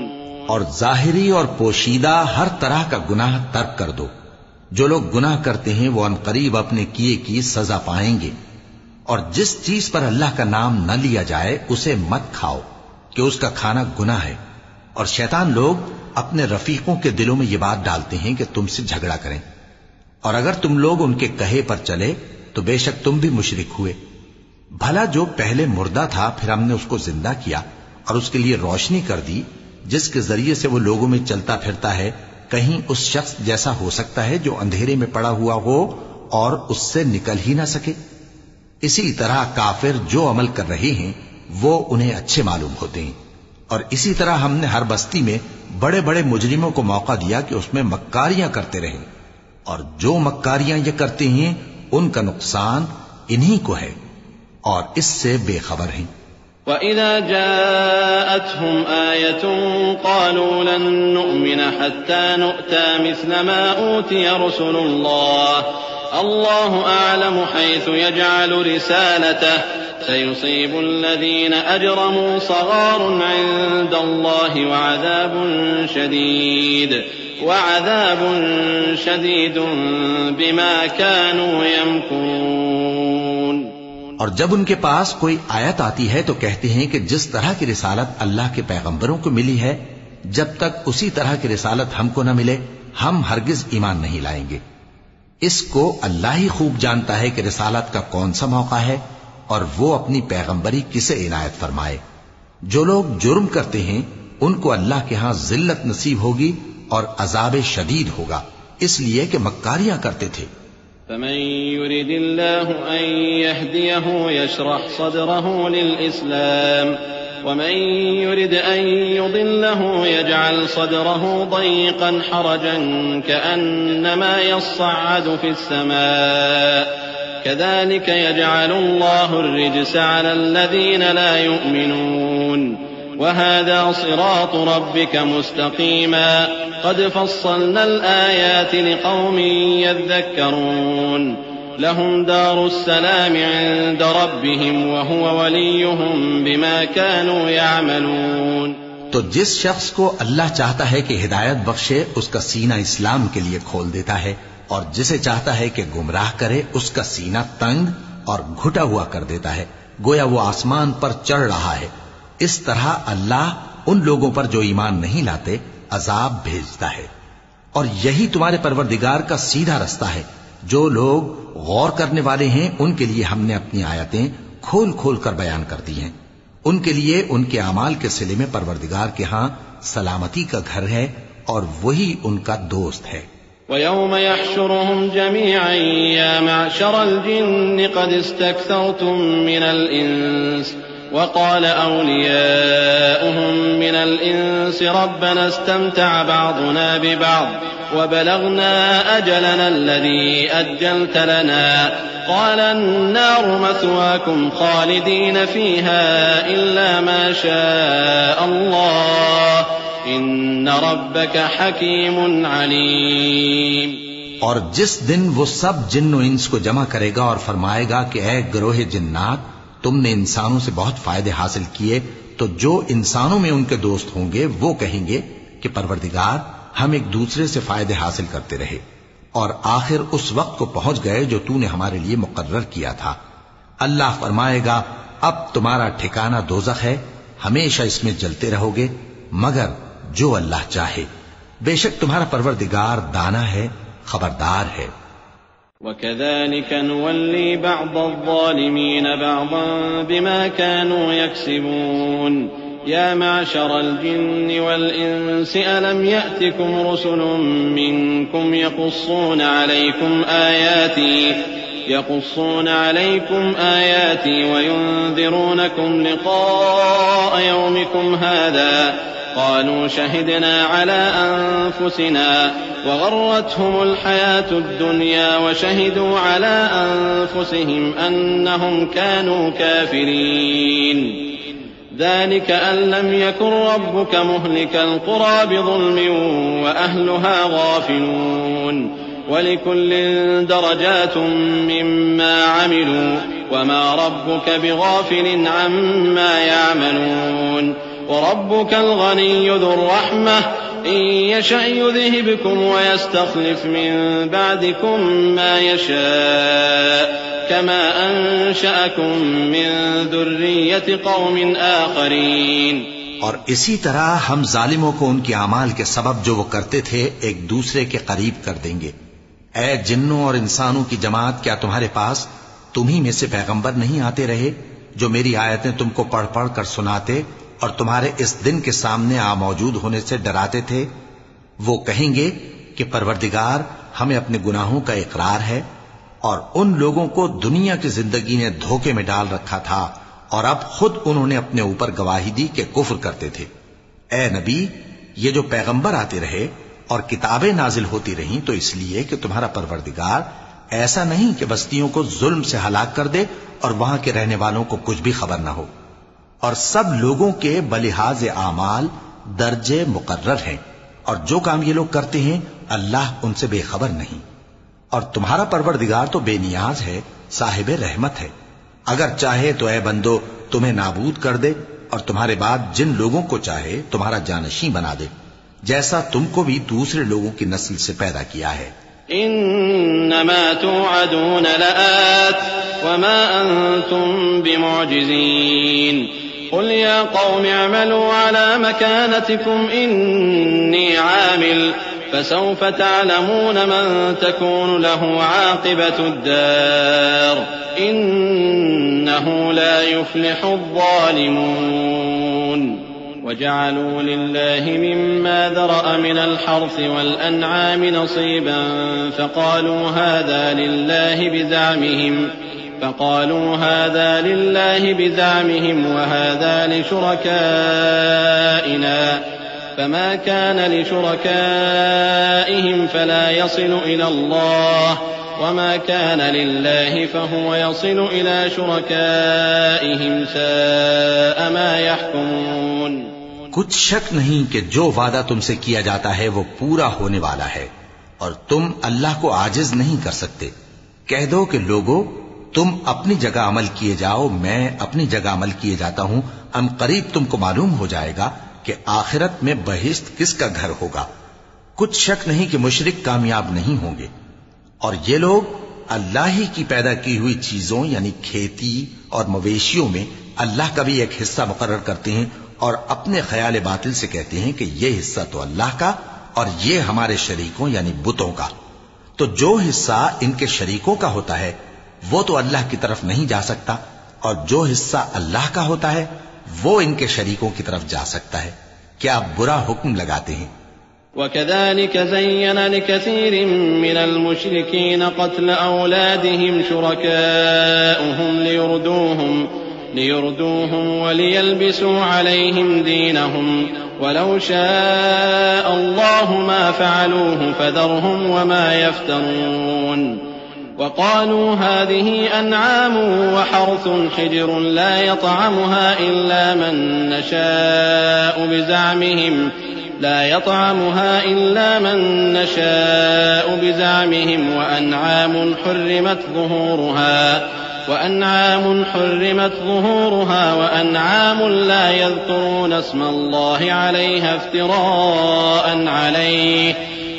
S2: اور ظاہری اور پوشیدہ ہر طرح کا گناہ ترک کر دو، جو لوگ گناہ کرتے ہیں وہ عنقریب اپنے کیے کی سزا پائیں گے۔ اور جس چیز پر اللہ کا نام نہ لیا جائے اسے مت کھاؤ کہ اس کا کھانا گناہ ہے، اور شیطان لوگ اپنے رفیقوں کے دلوں میں یہ بات ڈالتے ہیں کہ تم سے جھگڑا کریں، اور اگر تم لوگ ان کے کہے پر چلے تو بے شک تم بھی مشرک ہوئے۔ بھلا جو پہلے مردہ تھا پھر ہم نے اس کو زندہ کیا اور اس کے لیے روشنی کر دی جس کے ذریعے سے وہ لوگوں میں چلتا پھرتا ہے، کہیں اس شخص جیسا ہو سکتا ہے جو اندھیرے میں پڑا ہوا ہو اور اس سے نکل ہی نہ سکے؟ اسی طرح کافر جو عمل کر رہے ہیں وہ انہیں اچھے معلوم ہوتے ہیں، اور اسی طرح ہم نے ہر بستی میں بڑے بڑے مجرموں کو موقع دیا کہ اس میں مکاریاں کرتے رہیں، اور جو مکاریاں یہ کرتے ہیں ان کا نقصان انہی کو ہے اور اس سے بے خبر ہیں.
S3: وَإِذَا جَاءَتْهُمْ آيَةٌ قَالُوا لَن نُّؤْمِنَ حَتَّى نُؤْتَىٰ مِثْلَ مَا أُوتِيَ رُسُلُ اللَّهِ اللَّهُ أَعْلَمُ حَيْثُ يَجْعَلُ رِسَالَتَهُ سَيُصِيبُ الَّذِينَ أَجْرَمُوا صَغَارٌ عِندَ اللَّهِ وَعَذَابٌ شَدِيدٌ بِمَا كَانُوا يَمْكُرُونَ.
S2: اور جب ان کے پاس کوئی آیت آتی ہے تو کہتے ہیں کہ جس طرح کی رسالت اللہ کے پیغمبروں کو ملی ہے جب تک اسی طرح کی رسالت ہم کو نہ ملے ہم ہرگز ایمان نہیں لائیں گے. اس کو اللہ ہی خوب جانتا ہے کہ رسالت کا کون سا موقع ہے اور وہ اپنی پیغمبری کسے عنایت فرمائے. جو لوگ جرم کرتے ہیں ان کو اللہ کے ہاں ذلت نصیب ہوگی اور عذاب شدید ہوگا اس لیے کہ مکاریاں کرتے تھے.
S3: فمن يرد الله أن يهديه يشرح صدره للإسلام ومن يرد أن يضله يجعل صدره ضيقا حرجا كأنما يصعد في السماء كذلك يجعل الله الرجس على الذين لا يؤمنون وهذا صراط ربك مستقيما قد فصلنا الآيات لقوم يذكرون لهم دار السلام عند ربهم وهو وليهم بما كانوا يعملون.
S2: تو جس شخص کو اللہ چاہتا ہے کہ ہدایت بخشے اس کا سینہ اسلام کے لیے کھول دیتا ہے اور جسے چاہتا ہے کہ گمراہ کرے اس کا سینہ تنگ اور گھٹا ہوا کر دیتا ہے گویا وہ آسمان پر چڑھ رہا ہے. اس طرح اللہ ان لوگوں پر جو ایمان نہیں لاتے عذاب بھیجتا ہے. اور یہی تمہارے پروردگار کا سیدھا رستہ ہے. جو لوگ غور کرنے والے ہیں ان کے لیے ہم نے اپنی آیتیں کھول کھول کر بیان کر دی ہیں. ان کے لیے ان کے اعمال کے صلے میں پروردگار کے ہاں سلامتی کا گھر ہے اور وہی ان کا دوست ہے.
S3: وَيَوْمَ يَحْشُرُهُمْ جَمِيعًا يَا مَعْشَرَ الْجِنِّ قَدِ اسْتَكْثَرْتُم مِّنَ الْإِنسِ وقال أولياؤهم من الإنس ربنا استمتع بعضنا ببعض وبلغنا أجلنا الذي أجلت لنا قال النار مثواكم خالدين فيها إلا ما شاء الله إن ربك حكيم عليم.
S2: اور جس دن وہ سب جن و انس کو جمع کرے گا اور فرمائے گا کہ اے گروہ جنات تم نے انسانوں سے بہت فائدے حاصل کیے تو جو انسانوں میں ان کے دوست ہوں گے وہ کہیں گے کہ پروردگار ہم ایک دوسرے سے فائدے حاصل کرتے رہے اور آخر اس وقت کو پہنچ گئے جو تو نے ہمارے لیے مقرر کیا تھا. اللہ فرمائے گا اب تمہارا ٹھکانہ دوزخ ہے ہمیشہ اس میں جلتے رہو گے مگر جو اللہ چاہے بے شک تمہارا پروردگار دانا ہے خبردار ہے.
S3: وَكَذَلِكَ نُوَلِّي بَعْضَ الظَّالِمِينَ بَعْضًا بِمَا كَانُوا يَكْسِبُونَ يَا مَعْشَرَ الْجِنِّ وَالْإِنسِ أَلَمْ يَأْتِكُمْ رُسُلٌ مِّنكُمْ يقصون عليكم آياتي وينذرونكم لقاء يومكم هذا قالوا شهدنا على أنفسنا وغرتهم الحياة الدنيا وشهدوا على أنفسهم أنهم كانوا كافرين ذلك أن لم يكن ربك مهلك القرى بظلم وأهلها غافلون وَلِكُلٍّ دَرَجَاتٌ مِّمَّا عَمِلُوا وَمَا رَبُّكَ بِغَافِلٍ عَمَّا يَعْمَلُونَ وَرَبُّكَ الْغَنِيُّ ذُو الرَّحْمَةِ إِن يَشَأْ يُذْهِبْكُمْ وَيَسْتَخْلِفْ مِن بَعْدِكُم مَّا يَشَاءُ كَمَا أَنشَأَكُم مِّن ذُرِّيَّةِ قَوْمٍ آخَرِينَ.
S2: اور اسی طرح ہم ظالموں کو ان کے اعمال کے سبب جو وہ کرتے تھے ایک دوسرے کے قریب کر دیں گے. اے جنوں اور انسانوں کی جماعت کیا تمہارے پاس تمہیں میں سے پیغمبر نہیں آتے رہے جو میری آیتیں تم کو پڑھ پڑھ کر سناتے اور تمہارے اس دن کے سامنے موجود ہونے سے ڈراتے تھے؟ وہ کہیں گے کہ پروردگار ہمیں اپنے گناہوں کا اقرار ہے اور ان لوگوں کو دنیا کی زندگی نے دھوکے میں ڈال رکھا تھا اور اب خود انہوں نے اپنے اوپر گواہی دی کہ کفر کرتے تھے. اے نبی یہ جو پیغمبر آتے رہے اور کتابیں نازل ہوتی رہیں تو اس لیے کہ تمہارا پروردگار ایسا نہیں کہ بستیوں کو ظلم سے ہلاک کر دے اور وہاں کے رہنے والوں کو کچھ بھی خبر نہ ہو، اور سب لوگوں کے بلحاظ اعمال درجے مقرر ہیں، اور جو کام یہ لوگ کرتے ہیں اللہ ان سے بے خبر نہیں، اور تمہارا پروردگار تو بے نیاز ہے، صاحب رحمت ہے۔ اگر چاہے تو اے بندو تمہیں نابود کر دے اور تمہارے بعد جن لوگوں کو چاہے تمہارا جانشین بنا دے، جیسا تم کو بھی دوسرے لوگوں کی نسل سے پیدا کیا ہے۔
S3: انما توعدون لآت وما انتم بمعجزين قل يا قوم اعملوا على مكانتكم اني عامل فسوف تعلمون من تكون له عاقبة الدار انه لا يفلح الظالمون وجعلوا لله مما ذرأ من الحرث والأنعام نصيبا فقالوا هذا لله بزعمهم وهذا لشركائنا فما كان لشركائهم فلا يصل إلى الله وما كان لله فهو يصل إلى شركائهم ساء ما يحكمون۔
S2: کچھ شک نہیں کہ جو وعدہ تم سے کیا جاتا ہے وہ پورا ہونے والا ہے، اور تم اللہ کو عاجز نہیں کر سکتے۔ کہہ دو کہ لوگو تم اپنی جگہ عمل کیے جاؤ، میں اپنی جگہ عمل کیے جاتا ہوں، ان قریب تم کو معلوم ہو جائے گا کہ آخرت میں بہشت کس کا گھر ہوگا۔ کچھ شک نہیں کہ مشرک کامیاب نہیں ہوں گے، اور یہ لوگ اللہ ہی کی پیدا کی ہوئی چیزوں یعنی کھیتی اور مویشیوں میں اللہ کا بھی ایک حصہ مقرر کرتے ہیں، اور اپنے خیال باطل سے کہتے ہیں کہ یہ حصہ تو اللہ کا اور یہ ہمارے شریکوں یعنی بتوں کا۔ تو جو حصہ ان کے شریکوں کا ہوتا ہے وہ تو اللہ کی طرف نہیں جا سکتا، اور جو حصہ اللہ کا ہوتا ہے وہ ان کے شریکوں کی طرف جا سکتا ہے۔ کیا برا حکم لگاتے ہیں۔
S3: وكذلك زين لكثير من المشركين قتل أولادهم شركاؤهم ليردوهم وليلبسوا عليهم دينهم ولو شاء الله ما فعلوه فذرهم وما يفترون وقالوا هذه أنعام وحرث حجر لا يطعمها إلا من نشاء بزعمهم وأنعام حرمت ظهورها وأنعام لا يذكرون اسم الله عليها افتراء عليه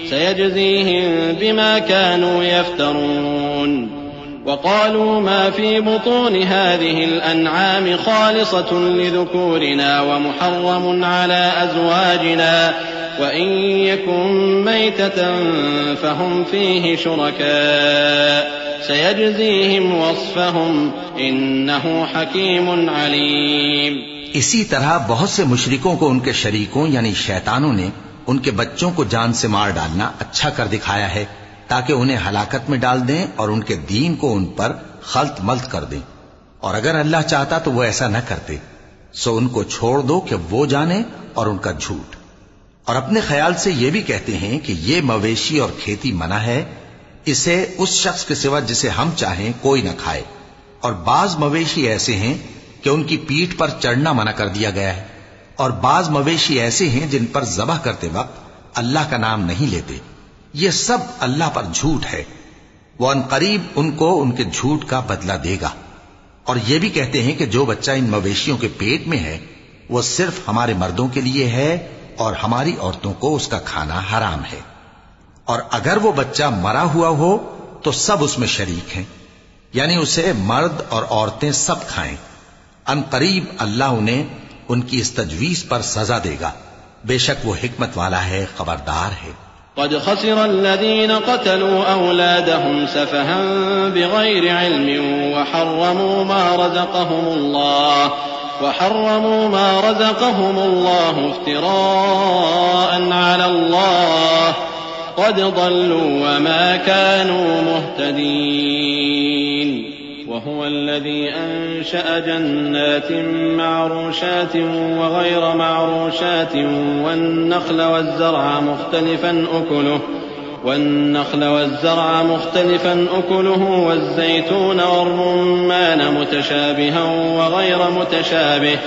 S3: سيجزيهم بما كانوا يفترون وقالوا ما في بطون هذه الأنعام خالصة لذكورنا ومحرم على أزواجنا وإن يكن ميتة فهم فيه شركاء سيجزيهم وصفهم إنه حكيم عليم۔
S2: اسی طرح بہت سے مشرکوں کو ان کے شریکوں یعنی شیطانوں نے ان کے بچوں کو جان سے مار ڈالنا اچھا کر دکھایا ہے تاکہ انہیں ہلاکت میں ڈال دیں اور ان کے دین کو ان پر خلط ملط کر دیں، اور اگر اللہ چاہتا تو وہ ایسا نہ کرتے، سو ان کو چھوڑ دو کہ وہ جانے اور ان کا جھوٹ۔ اور اپنے خیال سے یہ بھی کہتے ہیں کہ یہ مویشی اور کھیتی منع ہے، اسے اس شخص کے سوا جسے ہم چاہیں کوئی نہ کھائے، اور بعض مویشی ایسے ہیں کہ ان کی پیٹھ پر چڑھنا منع کر دیا گیا ہے، اور بعض مویشی ایسے ہیں جن پر ذبح کرتے وقت اللہ کا نام نہیں لیتے۔ یہ سب اللہ پر جھوٹ ہے، وہ ان قریب ان کو ان کے جھوٹ کا بدلہ دے گا۔ اور یہ بھی کہتے ہیں کہ جو بچہ ان مویشیوں کے پیٹ میں ہے وہ صرف ہمارے مردوں کے لیے ہے اور ہماری عورتوں کو اس کا کھانا حرام ہے، اور اگر وہ بچہ مرا ہوا ہو تو سب اس میں شریک ہیں، یعنی اسے مرد اور عورتیں سب کھائیں۔ ان قریب اللہ انہیں ان کی اس تجویز پر سزا دے گا، بے شک وہ حکمت والا ہے، خبردار ہے۔
S3: قد خسر الذين قتلوا أولادهم سفها بغير علم وحرموا ما رزقهم الله افتراء على الله قد ضلوا وما كانوا مهتدين وهو الذي أنشأ جنات معروشات وغير معروشات والنخل والزرع مختلفا أكله والزيتون والرمان متشابها وغير متشابه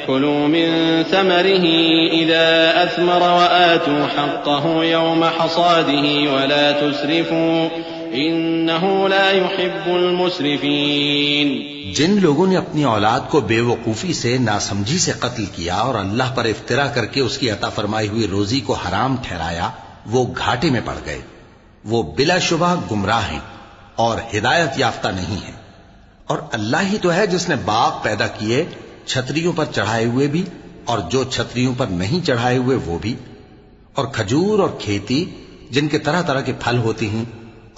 S3: كلوا من ثمره إذا أثمر وآتوا حقه يوم حصاده ولا تسرفوا إنه لا يحب المسرفين.
S2: جن لوگوں نے اپنی اولاد کو بے وقوفی سے ناسمجھی سے قتل کیا اور اللہ پر افترا کر کے اس کی عطا فرمائی ہوئی روزی کو حرام ٹھہرایا وہ گھاٹے میں پڑ گئے. وہ بلا شبہ گمراہ ہیں اور ہدایت یافتہ نہیں ہیں. اور اللہ ہی تو ہے جس نے باغ پیدا کیے چھتریوں پر چڑھائے ہوئے بھی اور جو چھتریوں پر نہیں چڑھائے ہوئے وہ بھی، اور کھجور اور کھیتی جن کے طرح طرح کے پھل ہوتے ہیں،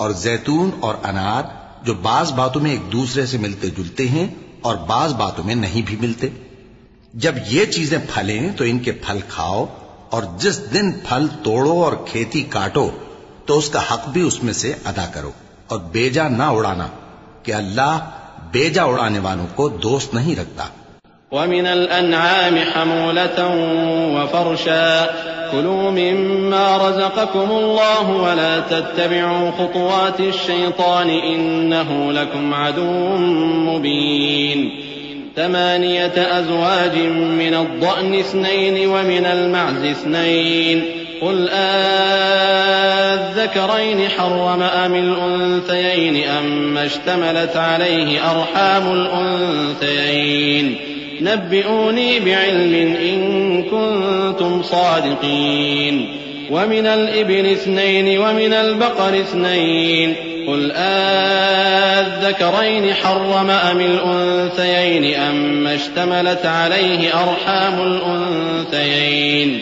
S2: اور زیتون اور انار جو بعض باتوں میں ایک دوسرے سے ملتے جلتے ہیں اور بعض باتوں میں نہیں بھی ملتے. جب یہ چیزیں پھلیں تو ان کے پھل کھاؤ، اور جس دن پھل توڑو اور کھیتی کاٹو تو اس کا حق بھی اس میں سے ادا کرو، اور بیجا نہ اڑانا کہ اللہ بیجا اڑانے والوں کو دوست نہیں رکھتا.
S3: ومن الأنعام حمولة وفرشا كلوا مما رزقكم الله ولا تتبعوا خطوات الشيطان إنه لكم عدو مبين. 8 أزواج من الضأن 2 ومن المعز 2 قل الذكرين حرم أم الأنثيين أما اشتملت عليه أرحام الأنثيين نبئوني بعلم إن كنتم صادقين. ومن الإبل 2 ومن البقر 2 قل الذكرين حرم أم الأنثيين أما اشتملت عليه أرحام الأنثيين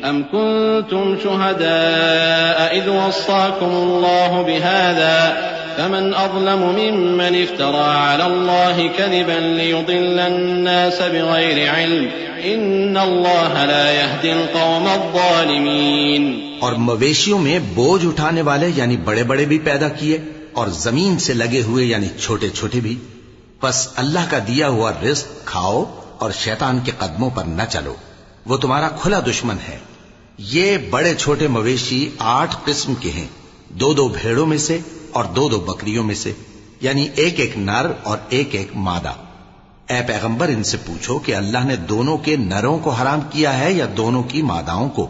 S3: أم كنتم شهداء إذ وصاكم الله بهذا فمن أظلم ممن افترى على الله كذبا ليضل الناس بغير علم إن الله لا يهدي القوم الظالمين.
S2: اور مویشیوں میں بوجھ اٹھانے والے یعنی بڑے بڑے بھی پیدا کیے اور زمین سے لگے ہوئے یعنی چھوٹے چھوٹے بھی. پس اللہ کا دیا ہوا رزق کھاؤ اور شیطان کے قدموں پر نہ چلو، وہ تمہارا کھلا دشمن ہے. یہ بڑے چھوٹے مویشی 8 قسم کے ہیں، 2 بھیڑوں میں سے اور 2 بکریوں میں سے، یعنی ایک نر اور ایک مادہ. اے پیغمبر ان سے پوچھو کہ اللہ نے دونوں کے نروں کو حرام کیا ہے یا دونوں کی ماداؤں کو،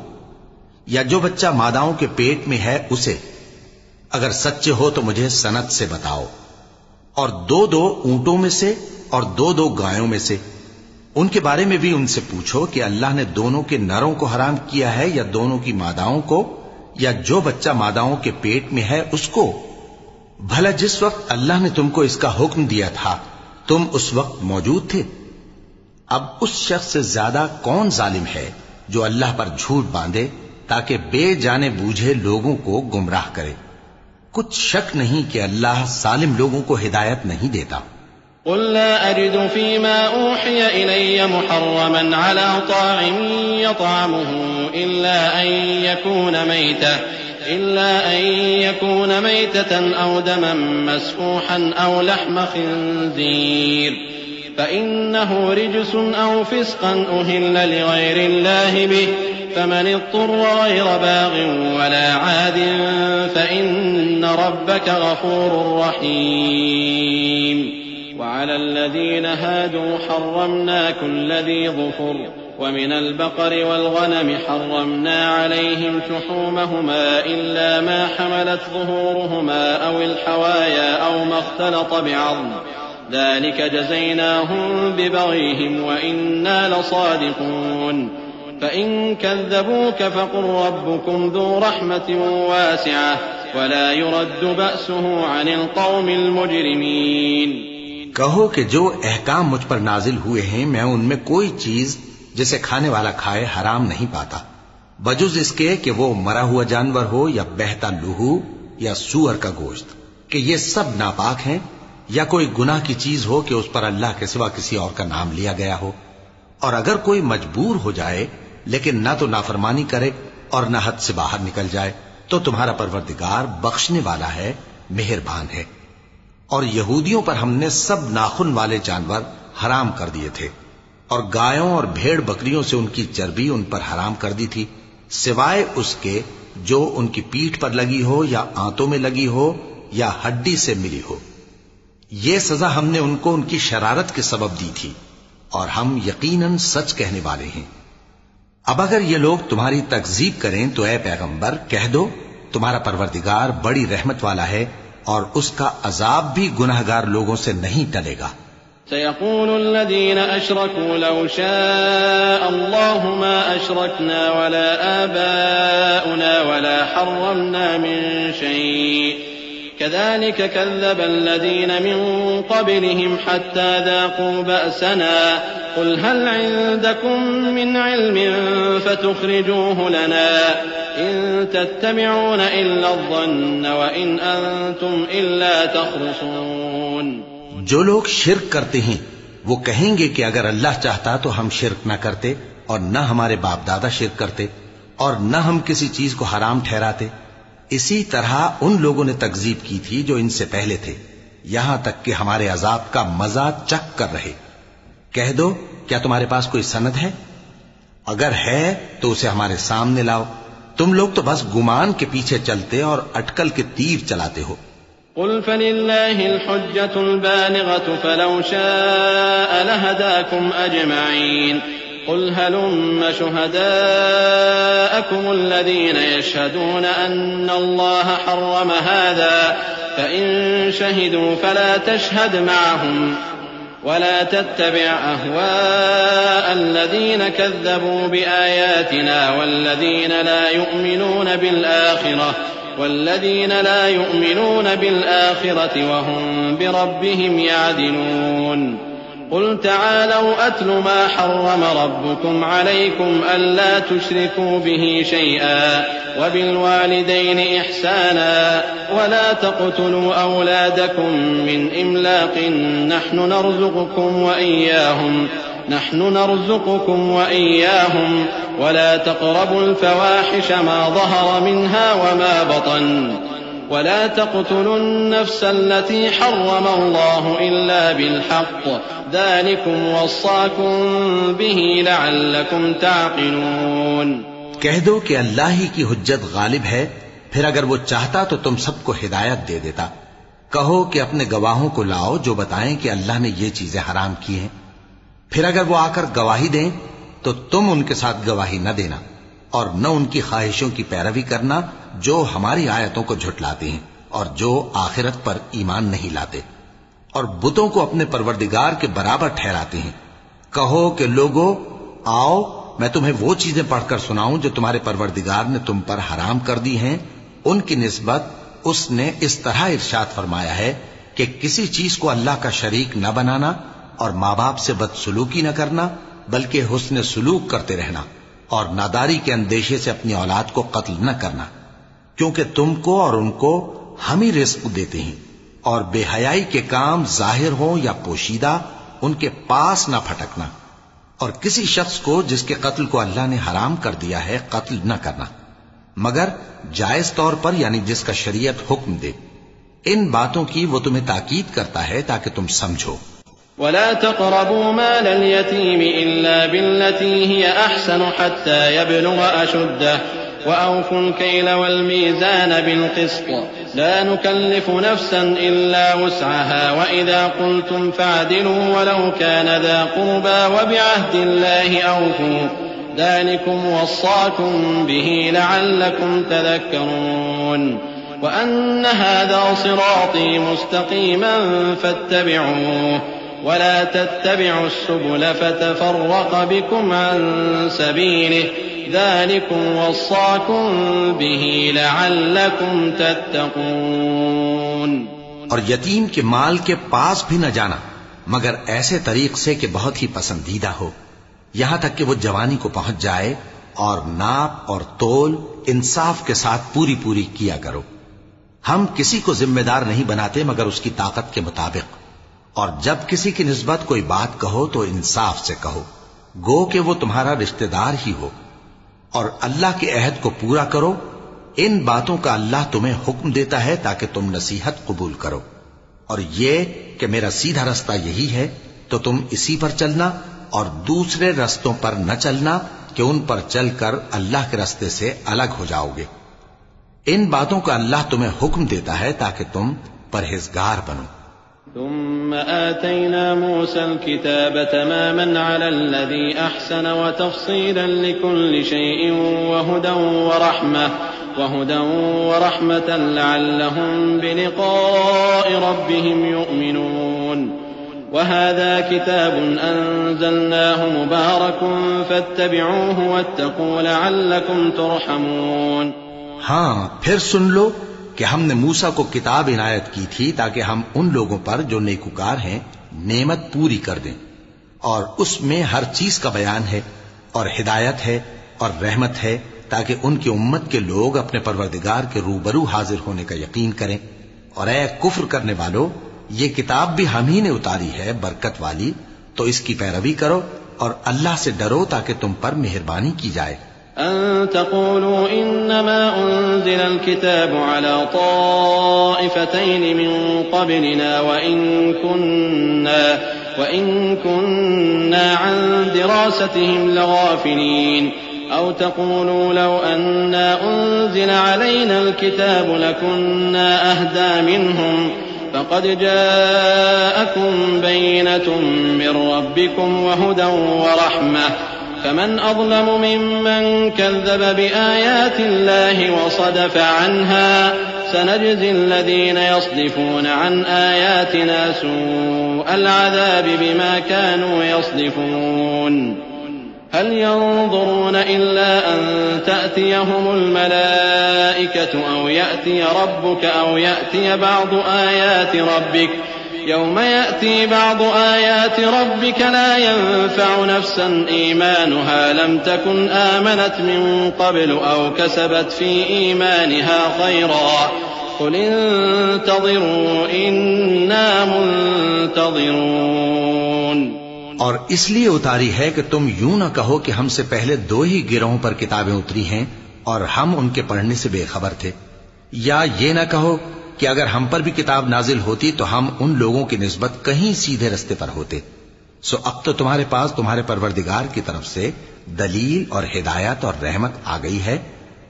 S2: یا جو بچہ ماداؤں کے پیٹ میں ہے اسے؟ اگر سچے ہو تو مجھے سند سے بتاؤ. اور 2 اونٹوں میں سے اور 2 گایوں میں سے، ان کے بارے میں بھی ان سے پوچھو کہ اللہ نے دونوں کے نروں کو حرام کیا ہے یا دونوں کی ماداؤں کو، یا جو بچہ ماداؤں کے پیٹ میں ہے اس کو؟ بھلا جس وقت اللہ نے تم کو اس کا حکم دیا تھا تم اس وقت موجود تھے؟ اب اس شخص سے زیادہ کون ظالم ہے جو اللہ پر جھوٹ باندھے تاکہ بے جانے بوجھے لوگوں کو گمراہ کرے. کچھ شک نہیں کہ اللہ ظالم لوگوں کو ہدایت نہیں دیتا.
S3: قل لا أجد فيما أوحي إلي محرما على طاعم يطعمه إلا أن يكون ميتة أو دما مسفوحا أو لحم خنزير فإنه رجس أو فسقا أهل لغير الله به فمن اضطر غير باغ ولا عاد فإن ربك غفور رحيم. وعلى الذين هادوا حرمنا كل ذي ظفر ومن البقر والغنم حرمنا عليهم شحومهما إلا ما حملت ظهورهما أو الحوايا أو ما اختلط بعظم ذلك جزيناهم ببغيهم وإنا لصادقون. فإن كذبوك فقل ربكم ذو رحمة واسعة ولا يرد بأسه عن القوم المجرمين.
S2: کہو کہ جو احکام مجھ پر نازل ہوئے ہیں میں ان میں کوئی چیز جسے کھانے والا کھائے حرام نہیں پاتا، بجز اس کے کہ وہ مرا ہوا جانور ہو یا بہتا لہو یا سور کا گوشت، کہ یہ سب ناپاک ہیں، یا کوئی گناہ کی چیز ہو کہ اس پر اللہ کے سوا کسی اور کا نام لیا گیا ہو. اور اگر کوئی مجبور ہو جائے لیکن نہ تو نافرمانی کرے اور نہ حد سے باہر نکل جائے تو تمہارا پروردگار بخشنے والا ہے، مہربان ہے. اور یہودیوں پر ہم نے سب ناخن والے جانور حرام کر دیے تھے، اور گایوں اور بھیڑ بکریوں سے ان کی چربی ان پر حرام کر دی تھی، سوائے اس کے جو ان کی پیٹھ پر لگی ہو یا آنتوں میں لگی ہو یا ہڈی سے ملی ہو۔ یہ سزا ہم نے ان کو ان کی شرارت کے سبب دی تھی، اور ہم یقیناً سچ کہنے والے ہیں۔ اب اگر یہ لوگ تمہاری تکذیب کریں تو اے پیغمبر کہہ دو تمہارا پروردگار بڑی رحمت والا ہے، اور اس کا عذاب بھی گناہگار لوگوں سے نہیں ٹلے گا۔
S3: سيقول الذين أشركوا لو شاء الله ما أشركنا ولا آباؤنا ولا حرمنا من شيء كذلك كذب الذين من قبلهم حتى ذاقوا بأسنا قل هل عندكم من علم فتخرجوه لنا إن تتبعون إلا الظن وإن أنتم إلا تخرصون۔
S2: جو لوگ شرک کرتے ہیں وہ کہیں گے کہ اگر اللہ چاہتا تو ہم شرک نہ کرتے، اور نہ ہمارے باپ دادا شرک کرتے، اور نہ ہم کسی چیز کو حرام ٹھہراتے۔ اسی طرح ان لوگوں نے تکذیب کی تھی جو ان سے پہلے تھے، یہاں تک کہ ہمارے عذاب کا مزہ چکھ کر رہے۔ کہہ دو کیا تمہارے پاس کوئی سند ہے؟ اگر ہے تو اسے ہمارے سامنے لاؤ، تم لوگ تو بس گمان کے پیچھے چلتے اور اٹکل کے تیر چلاتے ہو۔
S3: قل فلله الحجة البالغة فلو شاء لهداكم أجمعين قل هلم شهداءكم الذين يشهدون أن الله حرم هذا فإن شهدوا فلا تشهد معهم ولا تتبع أهواء الذين كذبوا بآياتنا والذين لا يؤمنون بالآخرة وهم بربهم يعدلون قل تعالوا أتل ما حرم ربكم عليكم ألا تشركوا به شيئا وبالوالدين إحسانا ولا تقتلوا أولادكم من إملاق نحن نرزقكم وإياهم ولا تقربوا الفواحش ما ظهر منها وما بطن ولا تقتلوا النفس التي حرم الله إلا بالحق ذلكم وصاكم به لعلكم تعقلون۔
S2: کہہ دو کہ اللہ ہی کی حجت غالب ہے، پھر اگر وہ چاہتا تو تم سب کو ہدایت دے دیتا۔ کہو کہ اپنے گواہوں کو لاؤ جو بتائیں کہ اللہ نے یہ چیزیں حرام کی ہیں، پھر اگر وہ آ کر گواہی دیں تو تم ان کے ساتھ گواہی نہ دینا، اور نہ ان کی خواہشوں کی پیروی کرنا جو ہماری آیتوں کو جھٹلاتے ہیں اور جو آخرت پر ایمان نہیں لاتے، اور بتوں کو اپنے پروردگار کے برابر ٹھہراتے ہیں۔ کہو کہ لوگو آؤ میں تمہیں وہ چیزیں پڑھ کر سناؤں جو تمہارے پروردگار نے تم پر حرام کر دی ہیں۔ ان کی نسبت اس نے اس طرح ارشاد فرمایا ہے کہ کسی چیز کو اللہ کا شریک نہ بنانا، اور ماں باپ سے بدسلوکی نہ کرنا بلکہ حسن سلوک کرتے رہنا، اور ناداری کے اندیشے سے اپنی اولاد کو قتل نہ کرنا، کیونکہ تم کو اور ان کو ہم ہی رزق دیتے ہیں، اور بے حیائی کے کام ظاہر ہوں یا پوشیدہ ان کے پاس نہ پھٹکنا، اور کسی شخص کو جس کے قتل کو اللہ نے حرام کر دیا ہے قتل نہ کرنا مگر جائز طور پر، یعنی جس کا شریعت حکم دے۔ ان باتوں کی وہ تمہیں تاکید کرتا ہے تاکہ تم سمجھو۔
S3: ولا تقربوا مال اليتيم إلا بالتي هي أحسن حتى يبلغ أشده وأوفوا الكيل والميزان بالقسط لا نكلف نفسا إلا وسعها وإذا قلتم فاعدلوا ولو كان ذا قربى وبعهد الله أوفوا ذلكم وصاكم به لعلكم تذكرون وأن هذا صراطي مستقيما فاتبعوه ولا تتبعوا السبل فتفرق بكم عن سبيله ذلكم وصاكم به لعلكم تتقون۔
S2: اور یتیم کے مال کے پاس بھی نہ جانا مگر ایسے طریق سے کہ بہت ہی پسندیدہ ہو، یہاں تک کہ وہ جوانی کو پہنچ جائے، اور ناپ اور تول انصاف کے ساتھ پوری پوری کیا کرو۔ ہم کسی کو ذمہ دار نہیں بناتے مگر اس کی طاقت کے مطابق، اور جب کسی کی نسبت کوئی بات کہو تو انصاف سے کہو، گو کہ وہ تمہارا رشتہ دار ہی ہو، اور اللہ کے عہد کو پورا کرو۔ ان باتوں کا اللہ تمہیں حکم دیتا ہے تاکہ تم نصیحت قبول کرو۔ اور یہ کہ میرا سیدھا رستہ یہی ہے تو تم اسی پر چلنا اور دوسرے رستوں پر نہ چلنا کہ ان پر چل کر اللہ کے رستے سے الگ ہو جاؤ گے۔ ان باتوں کا اللہ تمہیں حکم دیتا ہے تاکہ تم پرہیزگار بنو۔
S3: ثم آتينا موسى الكتاب تماما على الذي أحسن وتفصيلا لكل شيء وهدى ورحمة لعلهم بلقاء ربهم يؤمنون وهذا كتاب أنزلناه مبارك فاتبعوه واتقوا لعلكم ترحمون۔
S2: ہاں پھر سن لو کہ ہم نے موسیٰ کو کتاب عنایت کی تھی تاکہ ہم ان لوگوں پر جو نیکوکار ہیں نعمت پوری کر دیں، اور اس میں ہر چیز کا بیان ہے اور ہدایت ہے اور رحمت ہے تاکہ ان کی امت کے لوگ اپنے پروردگار کے روبرو حاضر ہونے کا یقین کریں۔ اور اے کفر کرنے والو، یہ کتاب بھی ہم ہی نے اتاری ہے برکت والی، تو اس کی پیروی کرو اور اللہ سے ڈرو تاکہ تم پر مہربانی کی جائے۔
S3: أن تقولوا إنما أنزل الكتاب على طائفتين من قبلنا وإن كنا عن دراستهم لغافلين أو تقولوا لو أنا أنزل علينا الكتاب لكنا أهدى منهم فقد جاءكم بينة من ربكم وهدى ورحمة فمن أظلم ممن كذب بآيات الله وصدف عنها سنجزي الذين يصدفون عن آياتنا سوء العذاب بما كانوا يصدفون هل ينظرون إلا أن تأتيهم الملائكة أو يأتي ربك أو يأتي بعض آيات ربك يوم يأتي بعض آيات ربك لا ينفع نفسا إيمانها لم تكن آمنت من قبل أو كسبت في إيمانها خيرا قل انتظروا إنا منتظرون۔
S2: اور اس لیے اتاری ہے کہ تم یوں نہ کہو کہ ہم سے پہلے دو ہی گروہوں پر کتابیں اتری ہیں اور ہم ان کے پڑھنے سے بے خبر تھے، یا یہ نہ کہو کہ اگر ہم پر بھی کتاب نازل ہوتی تو ہم ان لوگوں کی نسبت کہیں سیدھے رستے پر ہوتے۔ سو اب تو تمہارے پاس تمہارے پروردگار کی طرف سے دلیل اور ہدایت اور رحمت آ گئی ہے،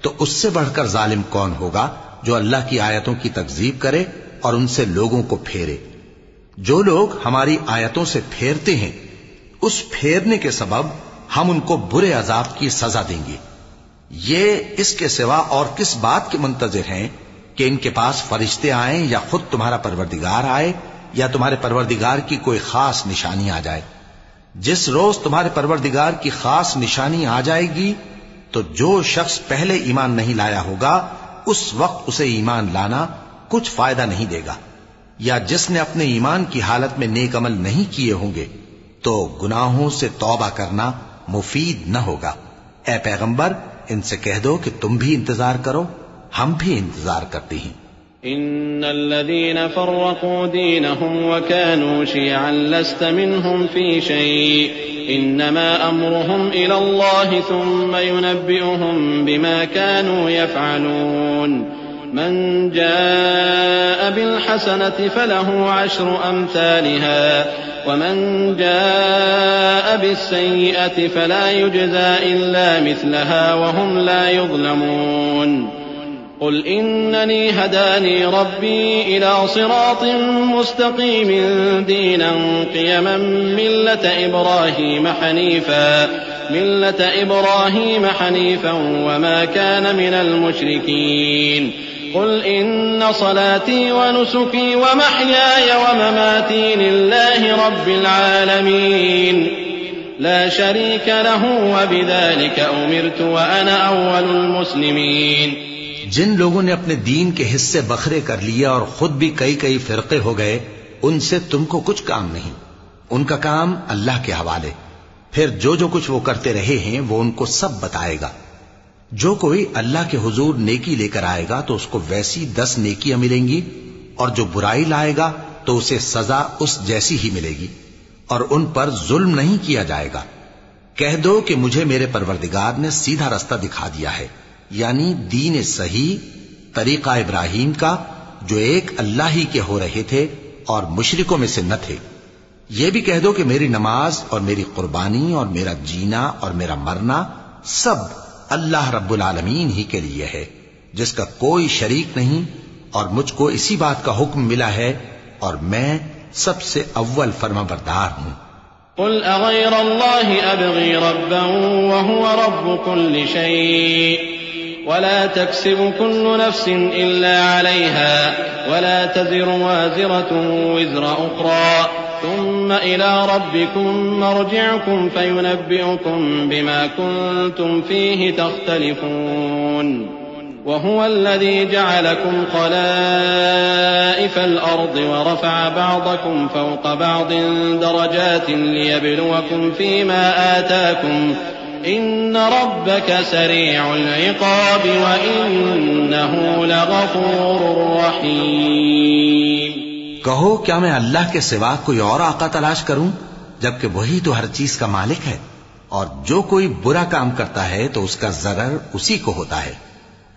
S2: تو اس سے بڑھ کر ظالم کون ہوگا جو اللہ کی آیتوں کی تکذیب کرے اور ان سے لوگوں کو پھیرے۔ جو لوگ ہماری آیتوں سے پھیرتے ہیں اس پھیرنے کے سبب ہم ان کو برے عذاب کی سزا دیں گے۔ یہ اس کے سوا اور کس بات کے منتظر ہیں کہ ان کے پاس فرشتے آئیں یا خود تمہارا پروردگار آئے یا تمہارے پروردگار کی کوئی خاص نشانی آ جائے۔ جس روز تمہارے پروردگار کی خاص نشانی آ جائے گی تو جو شخص پہلے ایمان نہیں لایا ہوگا اس وقت اسے ایمان لانا کچھ فائدہ نہیں دے گا، یا جس نے اپنے ایمان کی حالت میں نیک عمل نہیں کیے ہوں گے تو گناہوں سے توبہ کرنا مفید نہ ہوگا۔ اے پیغمبر ان سے کہہ دو کہ تم بھی انتظار کرو، ہم بھی انتظار کرتے ہیں۔
S3: ان الذين فرقوا دينهم وكانوا شيعا لست منهم في شيء انما امرهم الى الله ثم ينبئهم بما كانوا يفعلون من جاء بالحسنة فله عشر امثالها ومن جاء بالسيئة فلا يجزى الا مثلها وهم لا يظلمون قل إنني هداني ربي إلى صراط مستقيم دينا قيما ملة إبراهيم حنيفا وما كان من المشركين قل إن صلاتي ونسكي ومحياي ومماتي لله رب العالمين لا شريك له وبذلك أمرت وأنا أول المسلمين۔
S2: جن لوگوں نے اپنے دین کے حصے بکھرے کر لیا اور خود بھی کئی فرقے ہو گئے ان سے تم کو کچھ کام نہیں، ان کا کام اللہ کے حوالے۔ پھر جو کچھ وہ کرتے رہے ہیں وہ ان کو سب بتائے گا۔ جو کوئی اللہ کے حضور نیکی لے کر آئے گا تو اس کو ویسی 10 نیکیاں ملیں گی، اور جو برائی لائے گا تو اسے سزا اس جیسی ہی ملے گی، اور ان پر ظلم نہیں کیا جائے گا۔ کہہ دو کہ مجھے میرے پروردگار نے سیدھا رستہ دکھا دیا ہے، یعنی دین صحیح، طریقہ ابراہیم کا جو ایک اللہ ہی کے ہو رہے تھے اور مشرکوں میں سے نہ تھے۔ یہ بھی کہہ دو کہ میری نماز اور میری قربانی اور میرا جینا اور میرا مرنا سب اللہ رب العالمین ہی کے لیے ہے، جس کا کوئی شریک نہیں، اور مجھ کو اسی بات کا حکم ملا ہے اور میں سب سے اول فرمانبردار ہوں۔
S3: قل اغير الله ابغي ربا وهو رب كل شيء ولا تكسب كل نفس الا عليها ولا تزر وازرة وزر اخرى ثم الى ربكم مرجعكم فينبئكم بما كنتم فيه تختلفون وهو الذي جعلكم خلائف الأرض ورفع بعضكم فوق بعض درجات ليبلوكم فيما آتاكم إن ربك سريع العقاب وإنه لغفور رحيم۔
S2: کہو کیا میں اللہ کے سوا کوئی اور آقا تلاش کروں جبکہ وہی تو ہر چیز کا مالک ہے، اور جو کوئی برا کام کرتا ہے تو اس کا ضرر اسی کو ہوتا ہے،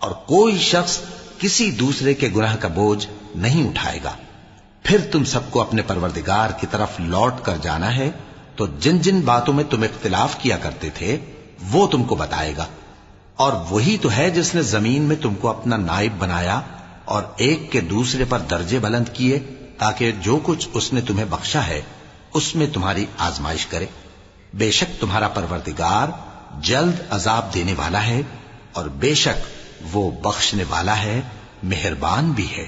S2: اور کوئی شخص کسی دوسرے کے گناہ کا بوجھ نہیں اٹھائے گا۔ پھر تم سب کو اپنے پروردگار کی طرف لوٹ کر جانا ہے، تو جن جن باتوں میں تم اختلاف کیا کرتے تھے وہ تم کو بتائے گا، اور وہی تو ہے جس نے زمین میں تم کو اپنا نائب بنایا اور ایک کے دوسرے پر درجے بلند کیے تاکہ جو کچھ اس نے تمہیں بخشا ہے اس میں تمہاری آزمائش کرے۔ بے شک تمہارا پروردگار جلد عذاب دینے والا ہے، اور بے شک وہ بخشنے والا ہے، مہربان بھی ہے۔